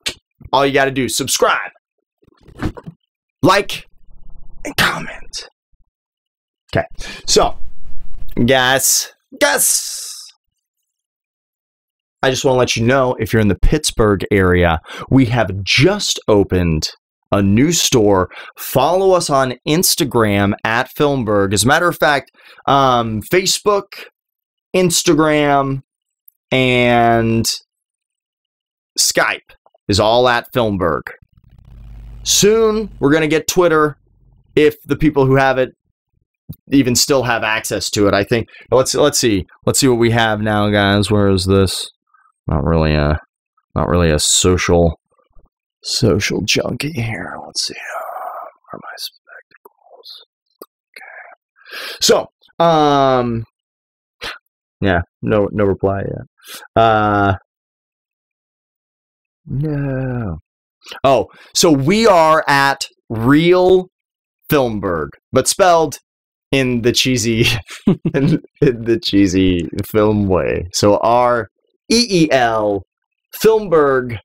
all you got to do is subscribe, like, and comment. Okay, so, guys, I just want to let you know, if you're in the Pittsburgh area, we have just opened a new store. Follow us on Instagram at Filmburgh. As a matter of fact, Facebook, Instagram, and Skype is all at Filmburgh. Soon, we're going to get Twitter, if the people who have it even still have access to it. I think. Let's see what we have now, guys. Where is this? Not really a social junkie here. Let's see. Where are my spectacles? Okay. So, yeah, no reply yet. No. Oh, so we are at Real Filmburgh, but spelled in the cheesy in the cheesy film way. So REEL Filmburgh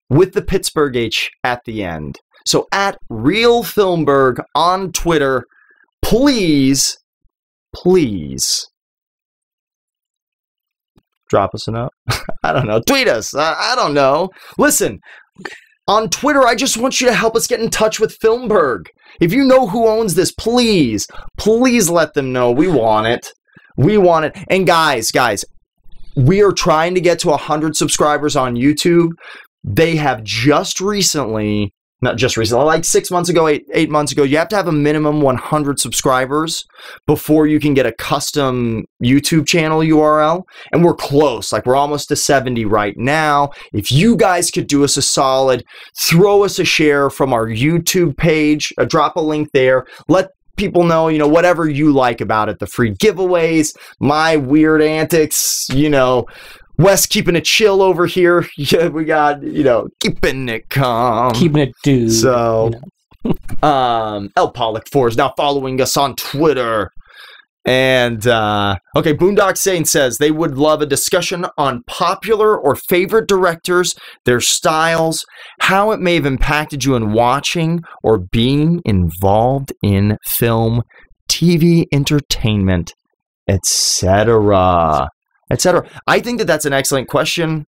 with the Pittsburgh H at the end. So at Real Filmburgh on Twitter, please drop us a note. I don't know. Tweet us. I don't know. Listen, on Twitter, I just want you to help us get in touch with Filmburgh. If you know who owns this, please let them know. We want it. And guys, we are trying to get to 100 subscribers on YouTube. They have like 6 months ago, 8 months ago, you have to have a minimum 100 subscribers before you can get a custom YouTube channel URL. And we're close, like we're almost to 70 right now. If you guys could do us a solid, throw us a share from our YouTube page, drop a link there, let people know, whatever you like about it, the free giveaways, my weird antics, Wes keeping it chill over here. Yeah, we got, keeping it calm. Keeping it dude. So, El Pollock 4 is now following us on Twitter. And, okay, Boondock Saint says they would love a discussion on popular or favorite directors, their styles, how it may have impacted you in watching or being involved in film, TV, entertainment, etc. etc. I think that that's an excellent question.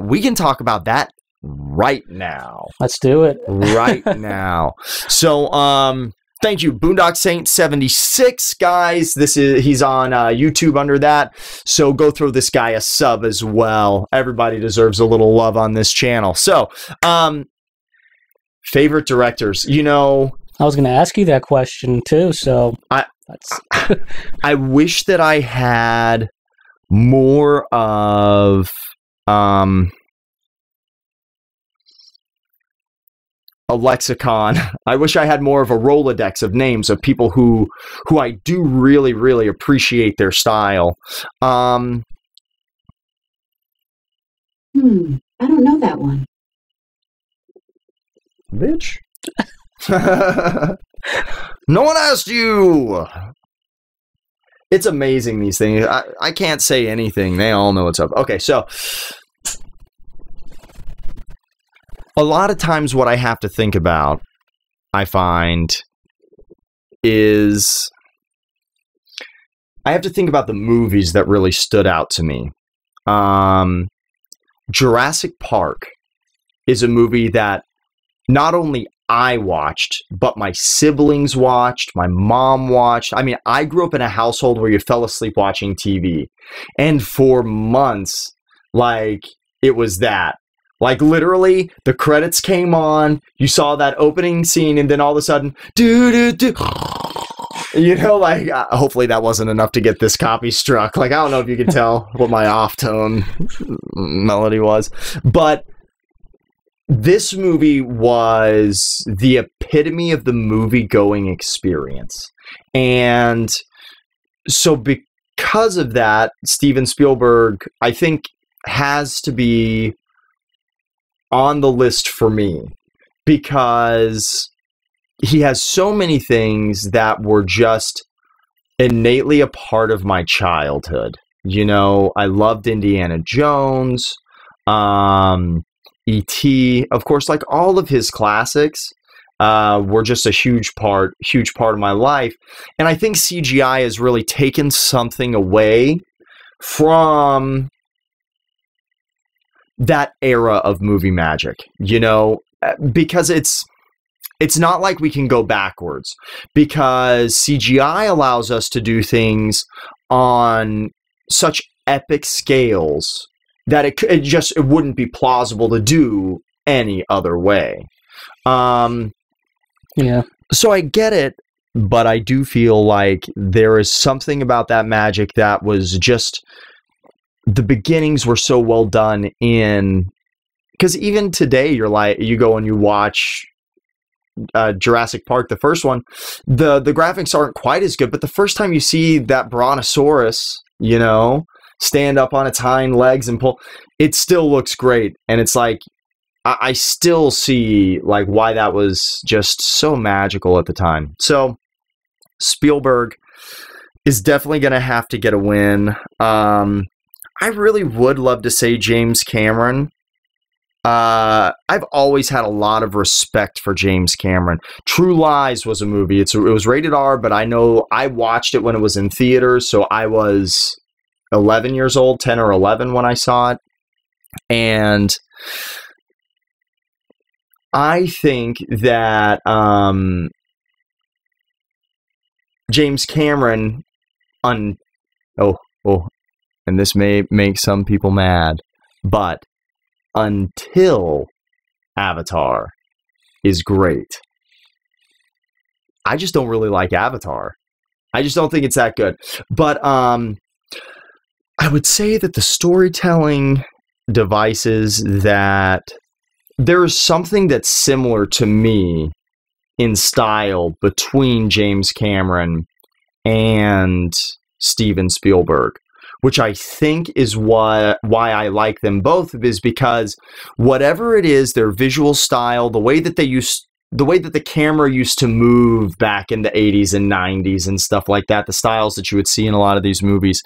We can talk about that right now. Let's do it. Right now. So, thank you, Boondock Saint 76, guys. He's on YouTube under that. So go throw this guy a sub as well. Everybody deserves a little love on this channel. So, favorite directors. I was going to ask you that question too. So I wish that I had more of a lexicon. I wish I had more of a Rolodex of names of people who I do really, really appreciate their style. I don't know that one. Bitch. No one asked you. It's amazing, these things. I can't say anything. They all know what's up. Okay, so a lot of times what I have to think about, I find, is I have to think about the movies that really stood out to me. Jurassic Park is a movie that not only I watched, but my siblings watched, my mom watched. I mean, I grew up in a household where you fell asleep watching TV. And for months, it was that. Literally, the credits came on, you saw that opening scene, and then all of a sudden, hopefully that wasn't enough to get this copy struck. I don't know if you can tell what my off-tone melody was, but this movie was the epitome of the movie-going experience. And so because of that, Steven Spielberg, I think, has to be on the list for me, because he has so many things that were just innately a part of my childhood. I loved Indiana Jones, E.T., of course, all of his classics. were just a huge part of my life. And I think CGI has really taken something away from that era of movie magic, you know, because it's not like we can go backwards, because CGI allows us to do things on such epic scales that it wouldn't be plausible to do any other way. Yeah. So I get it, but I do feel like there is something about that magic that was just, the beginnings were so well done in, because even today you go and you watch Jurassic Park, the first one, the graphics aren't quite as good, but the first time you see that brontosaurus, you know, stand up on its hind legs and pull, it still looks great. And it's like, I still see like why that was just so magical at the time. So Spielberg is definitely going to have to get a win. I really would love to say James Cameron. I've always had a lot of respect for James Cameron. True Lies was a movie. It was rated R, but I know I watched it when it was in theaters, so I was 11 years old, 10 or 11 when I saw it. And I think that James Cameron, and this may make some people mad, but until Avatar is great, I just don't really like Avatar. I just don't think it's that good. But I would say that the storytelling devices, that there's something that's similar to me in style between James Cameron and Steven Spielberg, which I think is why I like them both, is because whatever it is, their visual style, the way that the camera used to move back in the 80s and 90s and stuff like that, the styles that you would see in a lot of these movies,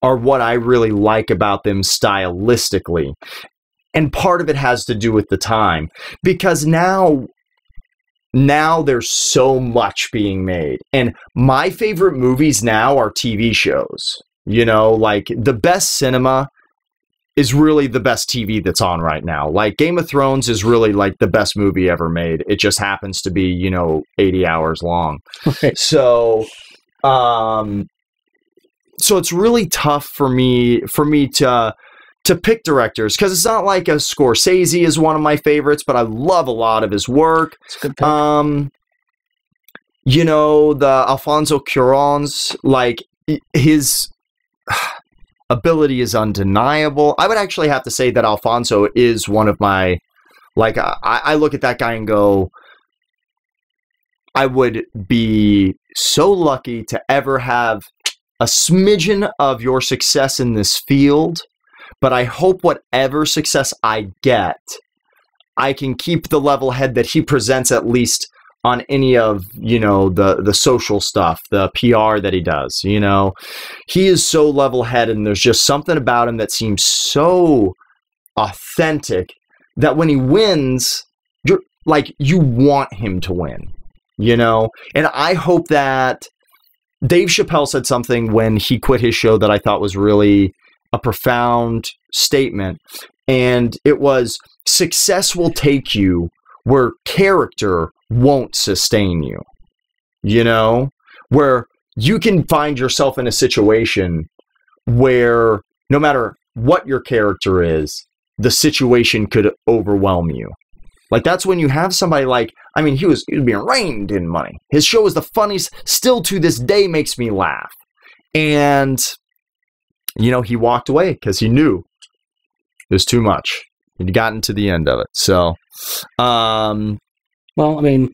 are what I really like about them stylistically. And part of it has to do with the time, because now there's so much being made. And my favorite movies now are TV shows. You know, like the best cinema is really the best TV that's on right now. Like Game of Thrones is really like the best movie ever made. It just happens to be, you know, 80 hours long. Okay. So it's really tough for me to pick directors, because it's not like a Scorsese is one of my favorites, but I love a lot of his work. It's a good pick. You know, the Alfonso Cuarón's, like his ability is undeniable. I would actually have to say that Alfonso is one of my, like, I look at that guy and go, I would be so lucky to ever have a smidgen of your success in this field, but I hope whatever success I get, I can keep the level head that he presents, at least on any of, you know, the social stuff, the PR that he does. You know, he is so level-headed, and there's just something about him that seems so authentic that when he wins, you're like, you want him to win, you know? And I hope that Dave Chappelle said something when he quit his show that I thought was really a profound statement. And it was, success will take you where character won't sustain you, you know, where you can find yourself in a situation where no matter what your character is, the situation could overwhelm you. Like, that's when you have somebody like, I mean, he was being rained in money. His show is the funniest, still to this day makes me laugh. And, you know, he walked away because he knew it was too much. He'd gotten to the end of it. So, well, I mean,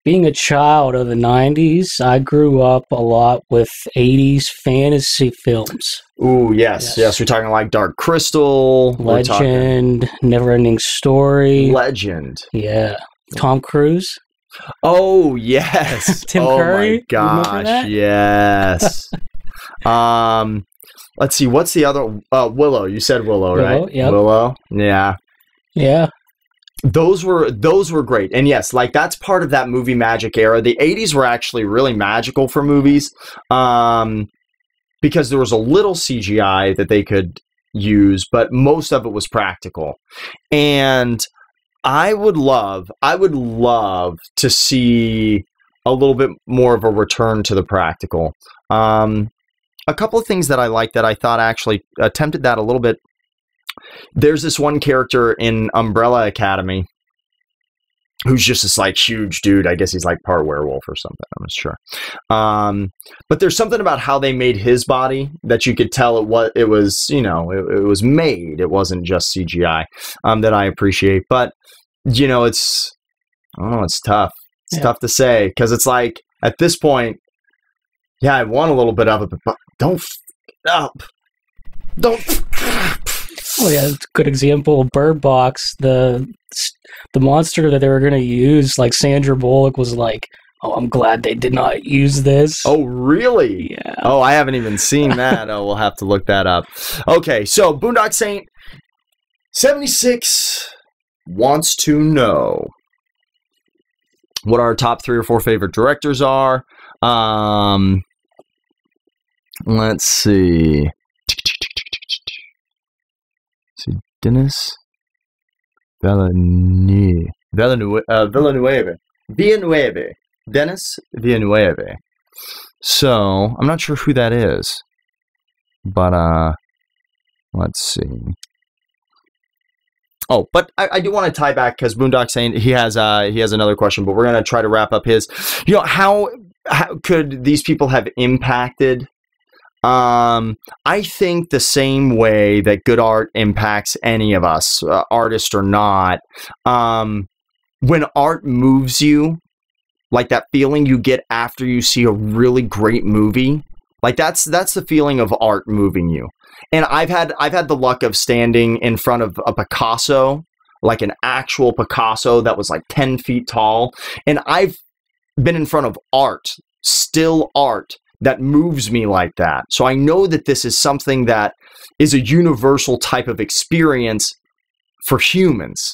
being a child of the 90s, I grew up a lot with 80s fantasy films. Ooh, yes. We're talking like Dark Crystal. Legend, Neverending Story. Legend. Yeah. Tom Cruise. Oh, yes. Tim Curry. Oh, my gosh. Yes. Let's see. What's the other? Willow. You said Willow, right? Yep. Willow. Yeah. Yeah. those were great. And yes, like that's part of that movie magic era. The 80s were actually really magical for movies, because there was a little CGI that they could use, but most of it was practical. And I would love to see a little bit more of a return to the practical. A couple of things that I like that I thought actually attempted that a little bit. There's this one character in Umbrella Academy who's just this like huge dude. I guess he's like part werewolf or something. I'm not sure. But there's something about how they made his body that you could tell it was, you know, it was made. It wasn't just CGI, that I appreciate. But, you know, I don't know, it's tough. It's tough to say, because it's like at this point, yeah, I want a little bit of it, but don't f it up. Don't. Oh yeah, it's a good example of Bird Box. The monster that they were going to use, like Sandra Bullock was like, "Oh, I'm glad they did not use this." Oh, really? Yeah. Oh, I haven't even seen that. Oh, we'll have to look that up. Okay, so Boondock Saint 76 wants to know what our top 3 or 4 favorite directors are. Let's see. Denis Villeneuve. Denis Villeneuve. So, I'm not sure who that is. But, let's see. Oh, but I do want to tie back, because Boondock Saint, he has another question, but we're going to try to wrap up his. You know, how could these people have impacted? I think the same way that good art impacts any of us, artist or not. When art moves you, like that feeling you get after you see a really great movie, like that's the feeling of art moving you. And I've had the luck of standing in front of a Picasso, like an actual Picasso that was like 10 feet tall, and I've been in front of art, still art, that moves me like that. So I know that this is something that is a universal type of experience for humans,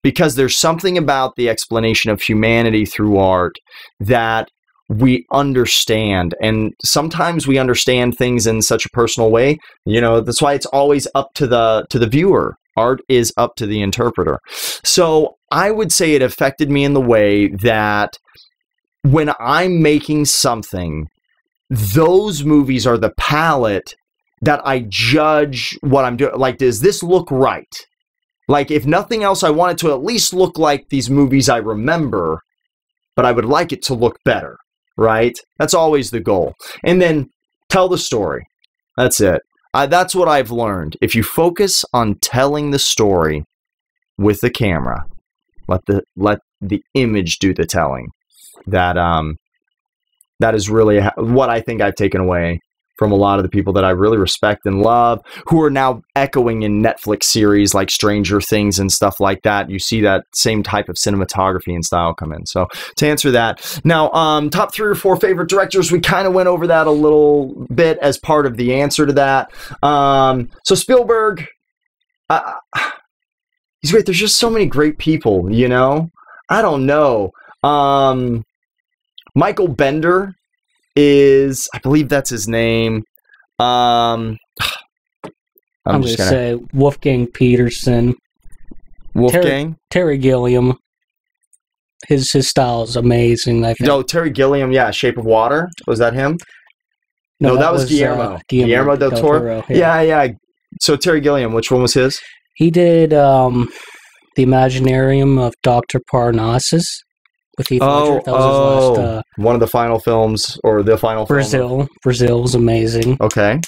because there's something about the explanation of humanity through art that we understand. And sometimes we understand things in such a personal way. You know, that's why it's always up to the viewer. Art is up to the interpreter. So I would say it affected me in the way that when I'm making something, those movies are the palette that I judge what I'm doing. Like, does this look right? Like, if nothing else, I want it to at least look like these movies I remember, but I would like it to look better, right? That's always the goal. And then tell the story. That's it. That's what I've learned. If you focus on telling the story with the camera, let the image do the telling. That is really what I think I've taken away from a lot of the people that I really respect and love, who are now echoing in Netflix series like Stranger Things and stuff like that. You see that same type of cinematography and style come in. So to answer that, now, top 3 or 4 favorite directors, we kind of went over that a little bit as part of the answer to that. So Spielberg, he's great. There's just so many great people, you know? I don't know. Michael Bender is, I believe that's his name. I'm going to say Wolfgang Peterson. Wolfgang? Terry Gilliam. His style is amazing, I think. No, Terry Gilliam, yeah, Shape of Water. Was that him? No, that was Guillermo. Guillermo del Toro. Yeah. So Terry Gilliam, which one was his? He did The Imaginarium of Dr. Parnassus. With Heath Ledger. That was his last, one of the final films, or the final film. Brazil was amazing. Okay.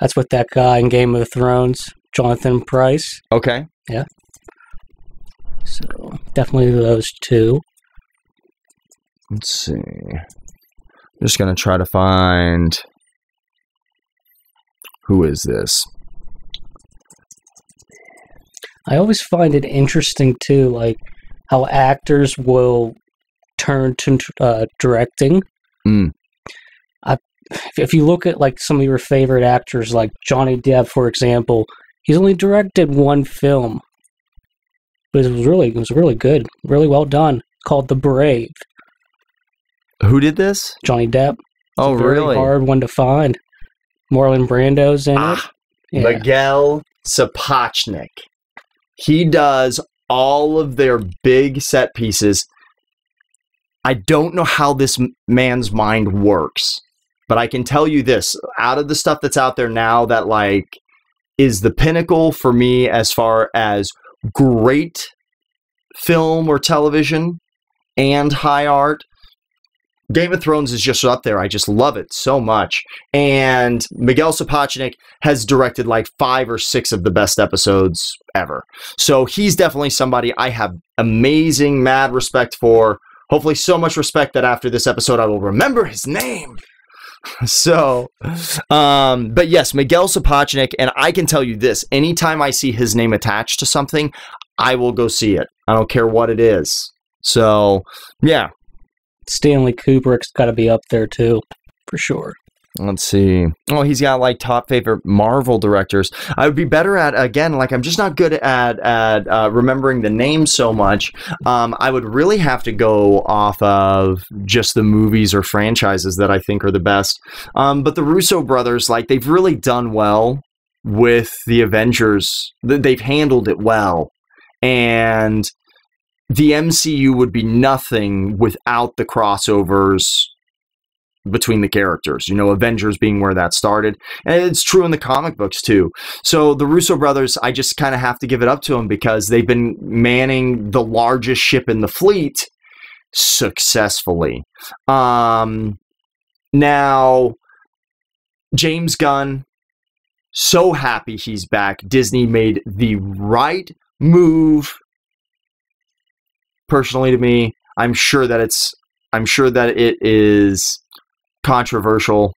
That's with that guy in Game of Thrones, Jonathan Pryce. Okay. Yeah. So, definitely those 2. Let's see. I'm just going to try to find... Who is this? I always find it interesting, too, like, how actors will turn to directing. If you look at like some of your favorite actors, like Johnny Depp, for example, he's only directed 1 film. it was really good, really well done. Called The Brave. Who did this? Johnny Depp. Oh, It's a very really? hard one to find. Marlon Brando's in it. Yeah. Miguel Sapochnik. He does all of their big set pieces. I don't know how this man's mind works, but I can tell you this, out of the stuff that's out there now that like is the pinnacle for me as far as great film or television and high art, Game of Thrones is just up there. I just love it so much. And Miguel Sapochnik has directed like 5 or 6 of the best episodes ever. So he's definitely somebody I have amazing, mad respect for. Hopefully so much respect that after this episode I will remember his name. So, but yes, Miguel Sapochnik, and I can tell you this, anytime I see his name attached to something, I will go see it. I don't care what it is. So, yeah. Stanley Kubrick's got to be up there too, for sure. Let's see. Oh, he's got like top favorite Marvel directors. I would be better at, again, like I'm just not good at remembering the names so much. I would really have to go off of just the movies or franchises that I think are the best. But the Russo brothers, like they've really done well with the Avengers. They've handled it well. And the MCU would be nothing without the crossovers between the characters, you know, Avengers being where that started. And it's true in the comic books too. So the Russo brothers, I just kind of have to give it up to them because they've been manning the largest ship in the fleet successfully. Now, James Gunn, so happy he's back. Disney made the right move. Personally, to me, I'm sure that it is controversial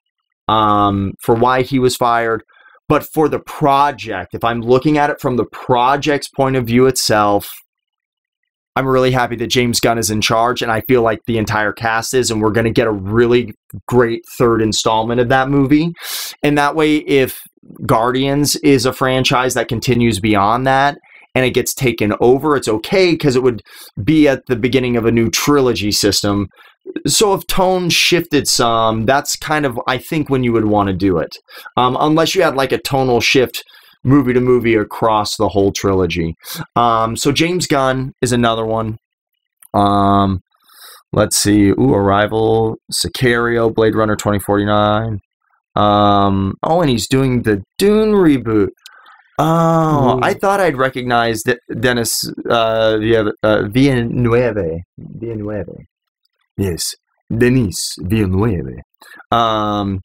for why he was fired, but for the project, if I'm looking at it from the project's point of view itself, I'm really happy that James Gunn is in charge, and I feel like the entire cast is, and we're going to get a really great third installment of that movie. And that way, if Guardians is a franchise that continues beyond that, and it gets taken over, it's okay, because it would be at the beginning of a new trilogy system. So if tone shifted some, that's kind of, I think, when you would want to do it. Unless you had like a tonal shift movie to movie across the whole trilogy. So James Gunn is another one. Let's see. Arrival, Sicario, Blade Runner 2049. And he's doing the Dune reboot. Oh, I thought I'd recognize Denis Villeneuve. Yes, Denis Villeneuve. I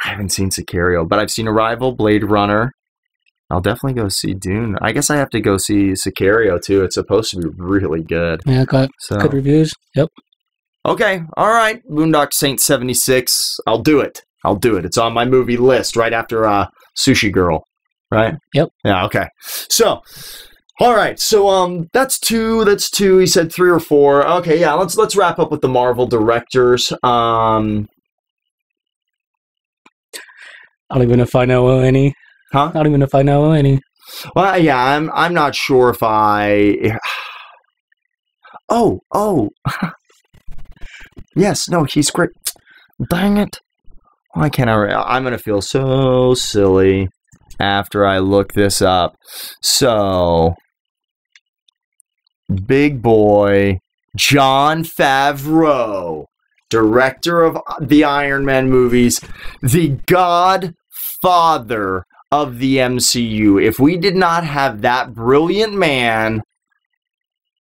haven't seen Sicario, but I've seen Arrival, Blade Runner. I'll definitely go see Dune. I guess I have to go see Sicario too. It's supposed to be really good. Yeah, got good reviews. Yep. Okay, all right. Boondock Saint 76. I'll do it. It's on my movie list right after Sushi Girl, right? Yep. Yeah, okay. So, all right. So that's two. He said 3 or 4. Okay, yeah, let's wrap up with the Marvel directors. I don't even know if I know any. Huh? I don't even know if I know any. Well, yeah, I'm not sure if I Oh. Yes, no, he's great. Dang it. Why can't I'm going to feel so silly after I look this up. So, big boy, Jon Favreau, director of the Iron Man movies, the godfather of the MCU. If we did not have that brilliant man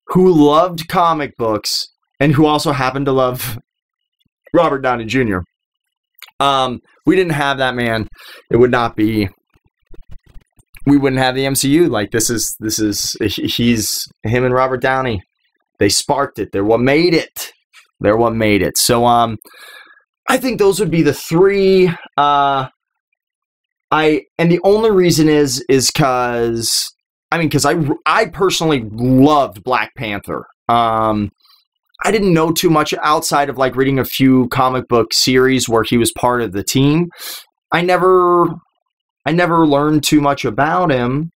who loved comic books and who also happened to love Robert Downey Jr., we didn't have that man, it would not be, we wouldn't have the MCU. Like he's him and Robert Downey. They sparked it. They're what made it. So, I think those would be the 3. And the only reason is because I personally loved Black Panther. I didn't know too much outside of like reading a few comic book series where he was part of the team. I never learned too much about him.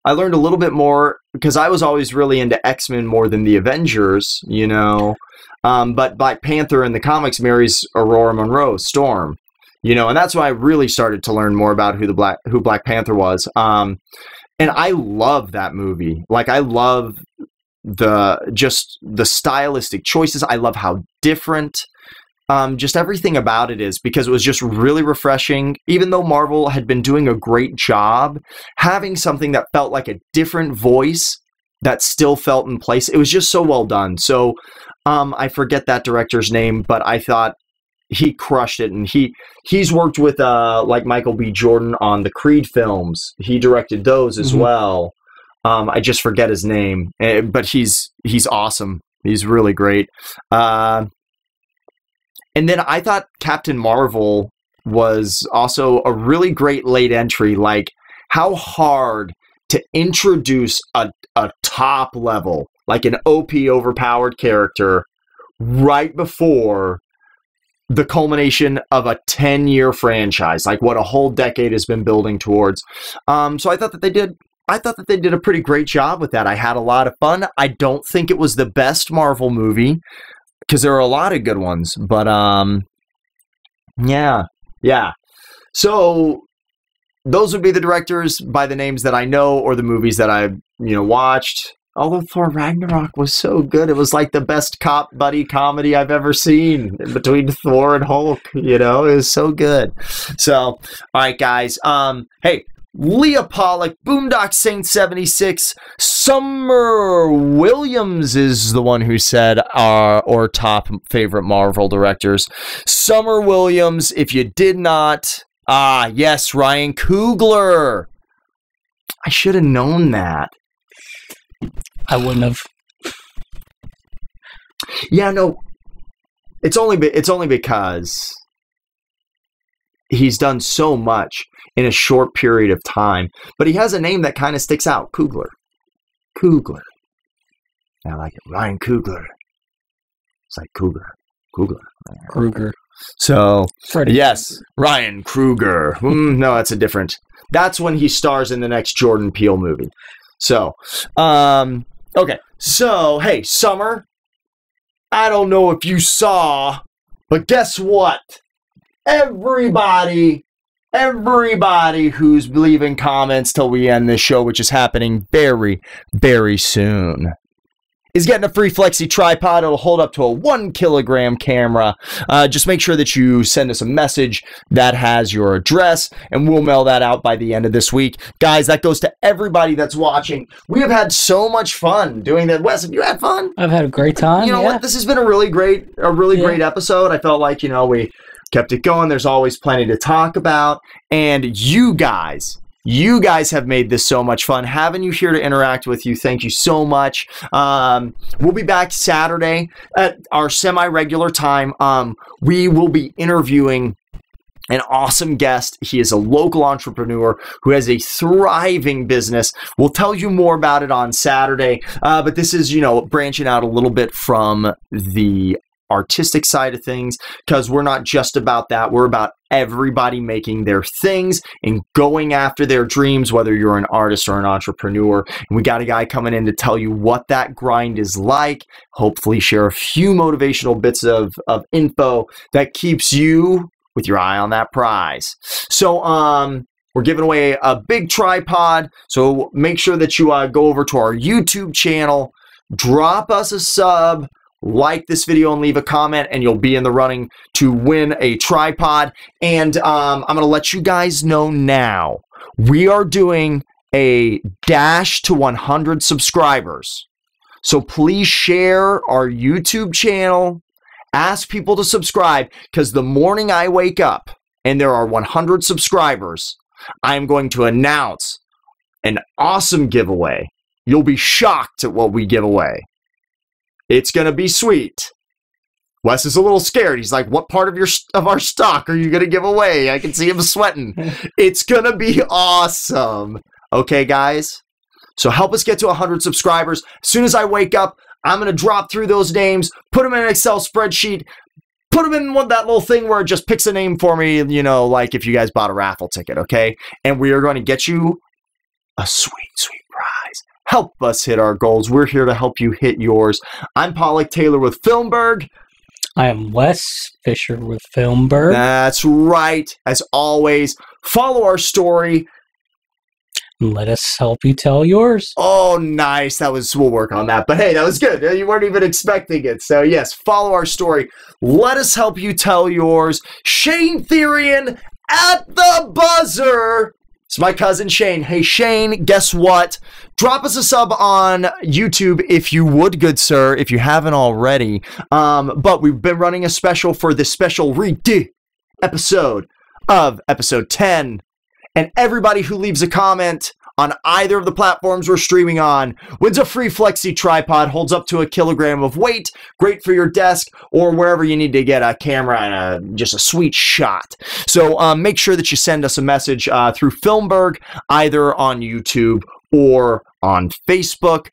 I learned a little bit more because I was always really into X-Men more than the Avengers, you know. But Black Panther in the comics marries Aurora Monroe, Storm, you know, and that's why I really started to learn more about who Black Panther was. And I love that movie. Like, I love the stylistic choices. I love how different just everything about it is, because it was just really refreshing. Even though Marvel had been doing a great job, having something that felt like a different voice that still felt in place, it was just so well done. So I forget that director's name, but I thought he crushed it. And he's worked with like Michael B. Jordan on the Creed films. He directed those as well. I just forget his name, but he's awesome. He's really great. And then I thought Captain Marvel was also a really great late entry. Like, how hard to introduce a top level, like an OP overpowered character right before the culmination of a 10-year franchise, like what a whole decade has been building towards. So I thought that they did a pretty great job with that. I had a lot of fun. I don't think it was the best Marvel movie, because there are a lot of good ones, but yeah. So those would be the directors by the names that I know, or the movies that I watched. Although Thor Ragnarok was so good, it was like the best cop buddy comedy I've ever seen between Thor and Hulk. It was so good. So, all right, guys. Hey. Leah Pollock, Boondock Saint 76, Summer Williams is the one who said our top favorite Marvel directors. Summer Williams, if you did not, yes, Ryan Coogler. I should have known that. I wouldn't have. Yeah, no, it's only because he's done so much in a short period of time, but he has a name that kind of sticks out. Coogler. I like it. Ryan Coogler. It's like Kruger. So, yes, Ryan Kruger. No, that's when he stars in the next Jordan Peele movie. So, okay. So, hey, Summer, I don't know if you saw, but guess what? Everybody who's leaving comments till we end this show, which is happening very, very soon, is getting a free Flexi tripod. It'll hold up to a 1 kilogram camera. Just make sure that you send us a message that has your address, and we'll mail that out by the end of this week. Guys, that goes to everybody that's watching. We have had so much fun doing that. Wes, have you had fun? I've had a great time. You know what? This has been a really great episode. I felt like, we kept it going. There's always plenty to talk about. And you guys have made this so much fun. Having you here to interact with you, thank you so much. We'll be back Saturday at our semi-regular time. We will be interviewing an awesome guest. He is a local entrepreneur who has a thriving business. We'll tell you more about it on Saturday. But this is, branching out a little bit from the artistic side of things, because we're not just about that. We're about everybody making their things and going after their dreams, whether you're an artist or an entrepreneur. And we got a guy coming in to tell you what that grind is like, hopefully share a few motivational bits of info that keeps you with your eye on that prize. So we're giving away a big tripod, so make sure that you go over to our YouTube channel, drop us a sub, like this video, and leave a comment, and you'll be in the running to win a tripod. And I'm going to let you guys know now, we are doing a dash to 100 subscribers. So please share our YouTube channel, ask people to subscribe, because the morning I wake up and there are 100 subscribers, I'm going to announce an awesome giveaway. You'll be shocked at what we give away. It's going to be sweet. Wes is a little scared. He's like, what part of our stock are you going to give away? I can see him sweating. It's going to be awesome. Okay, guys? So help us get to 100 subscribers. As soon as I wake up, I'm going to drop through those names, put them in an Excel spreadsheet, put them in that little thing where it just picks a name for me, like if you guys bought a raffle ticket, okay? And we are going to get you a sweet, sweet prize. help us hit our goals. We're here to help you hit yours. I'm Pollock Taylor with Filmburgh. I am Wes Fisher with Filmburgh. That's right. As always, follow our story. Let us help you tell yours. Oh, nice. We'll work on that. But hey, that was good. You weren't even expecting it. So yes, follow our story. Let us help you tell yours. Shane Therian at the buzzer. It's my cousin Shane. Hey, Shane, guess what? Drop us a sub on YouTube if you would, good sir, if you haven't already. But we've been running a special for this special episode of episode 10. And everybody who leaves a comment on either of the platforms we're streaming on wins a free Flexi tripod, holds up to 1 kilogram of weight, great for your desk or wherever you need to get a camera and just a sweet shot. So make sure that you send us a message through Filmburgh, either on YouTube or on Facebook.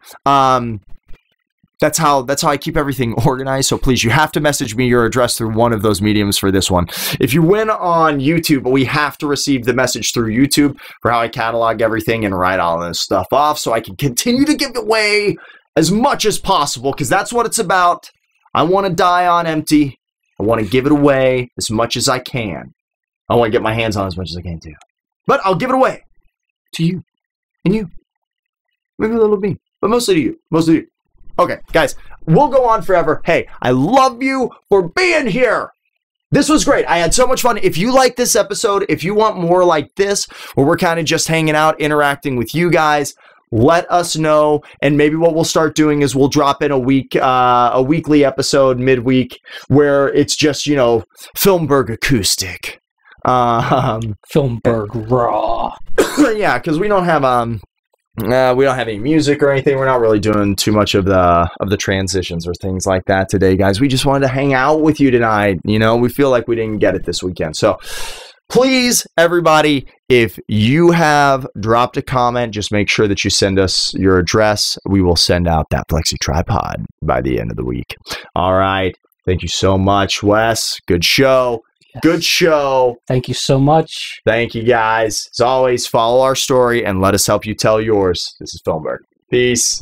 That's how I keep everything organized. So please, you have to message me your address through one of those mediums for this one. If you win on YouTube, we have to receive the message through YouTube for how I catalog everything and write all this stuff off so I can continue to give away as much as possible, because that's what it's about. I want to die on empty. I want to give it away as much as I can. I want to get my hands on as much as I can too. But I'll give it away to you and you. Maybe a little me, but mostly to you. Mostly to you. Okay, guys, we'll go on forever. Hey, I love you for being here. This was great. I had so much fun. If you like this episode, if you want more like this, where we're kind of just hanging out, interacting with you guys, let us know. And maybe what we'll start doing is we'll drop in a weekly episode midweek where it's just, Filmburgh acoustic. Filmburgh raw. Yeah, because we don't have any music or anything. We're not really doing too much of the transitions or things like that today, guys. We just wanted to hang out with you tonight. We feel like we didn't get it this weekend. So please, everybody, if you have dropped a comment, just make sure that you send us your address. We will send out that Flexi tripod by the end of the week. All right. Thank you so much, Wes. Good show. Yes. Good show. Thank you so much. Thank you, guys. As always, follow our story and let us help you tell yours. This is Filmburgh. Peace.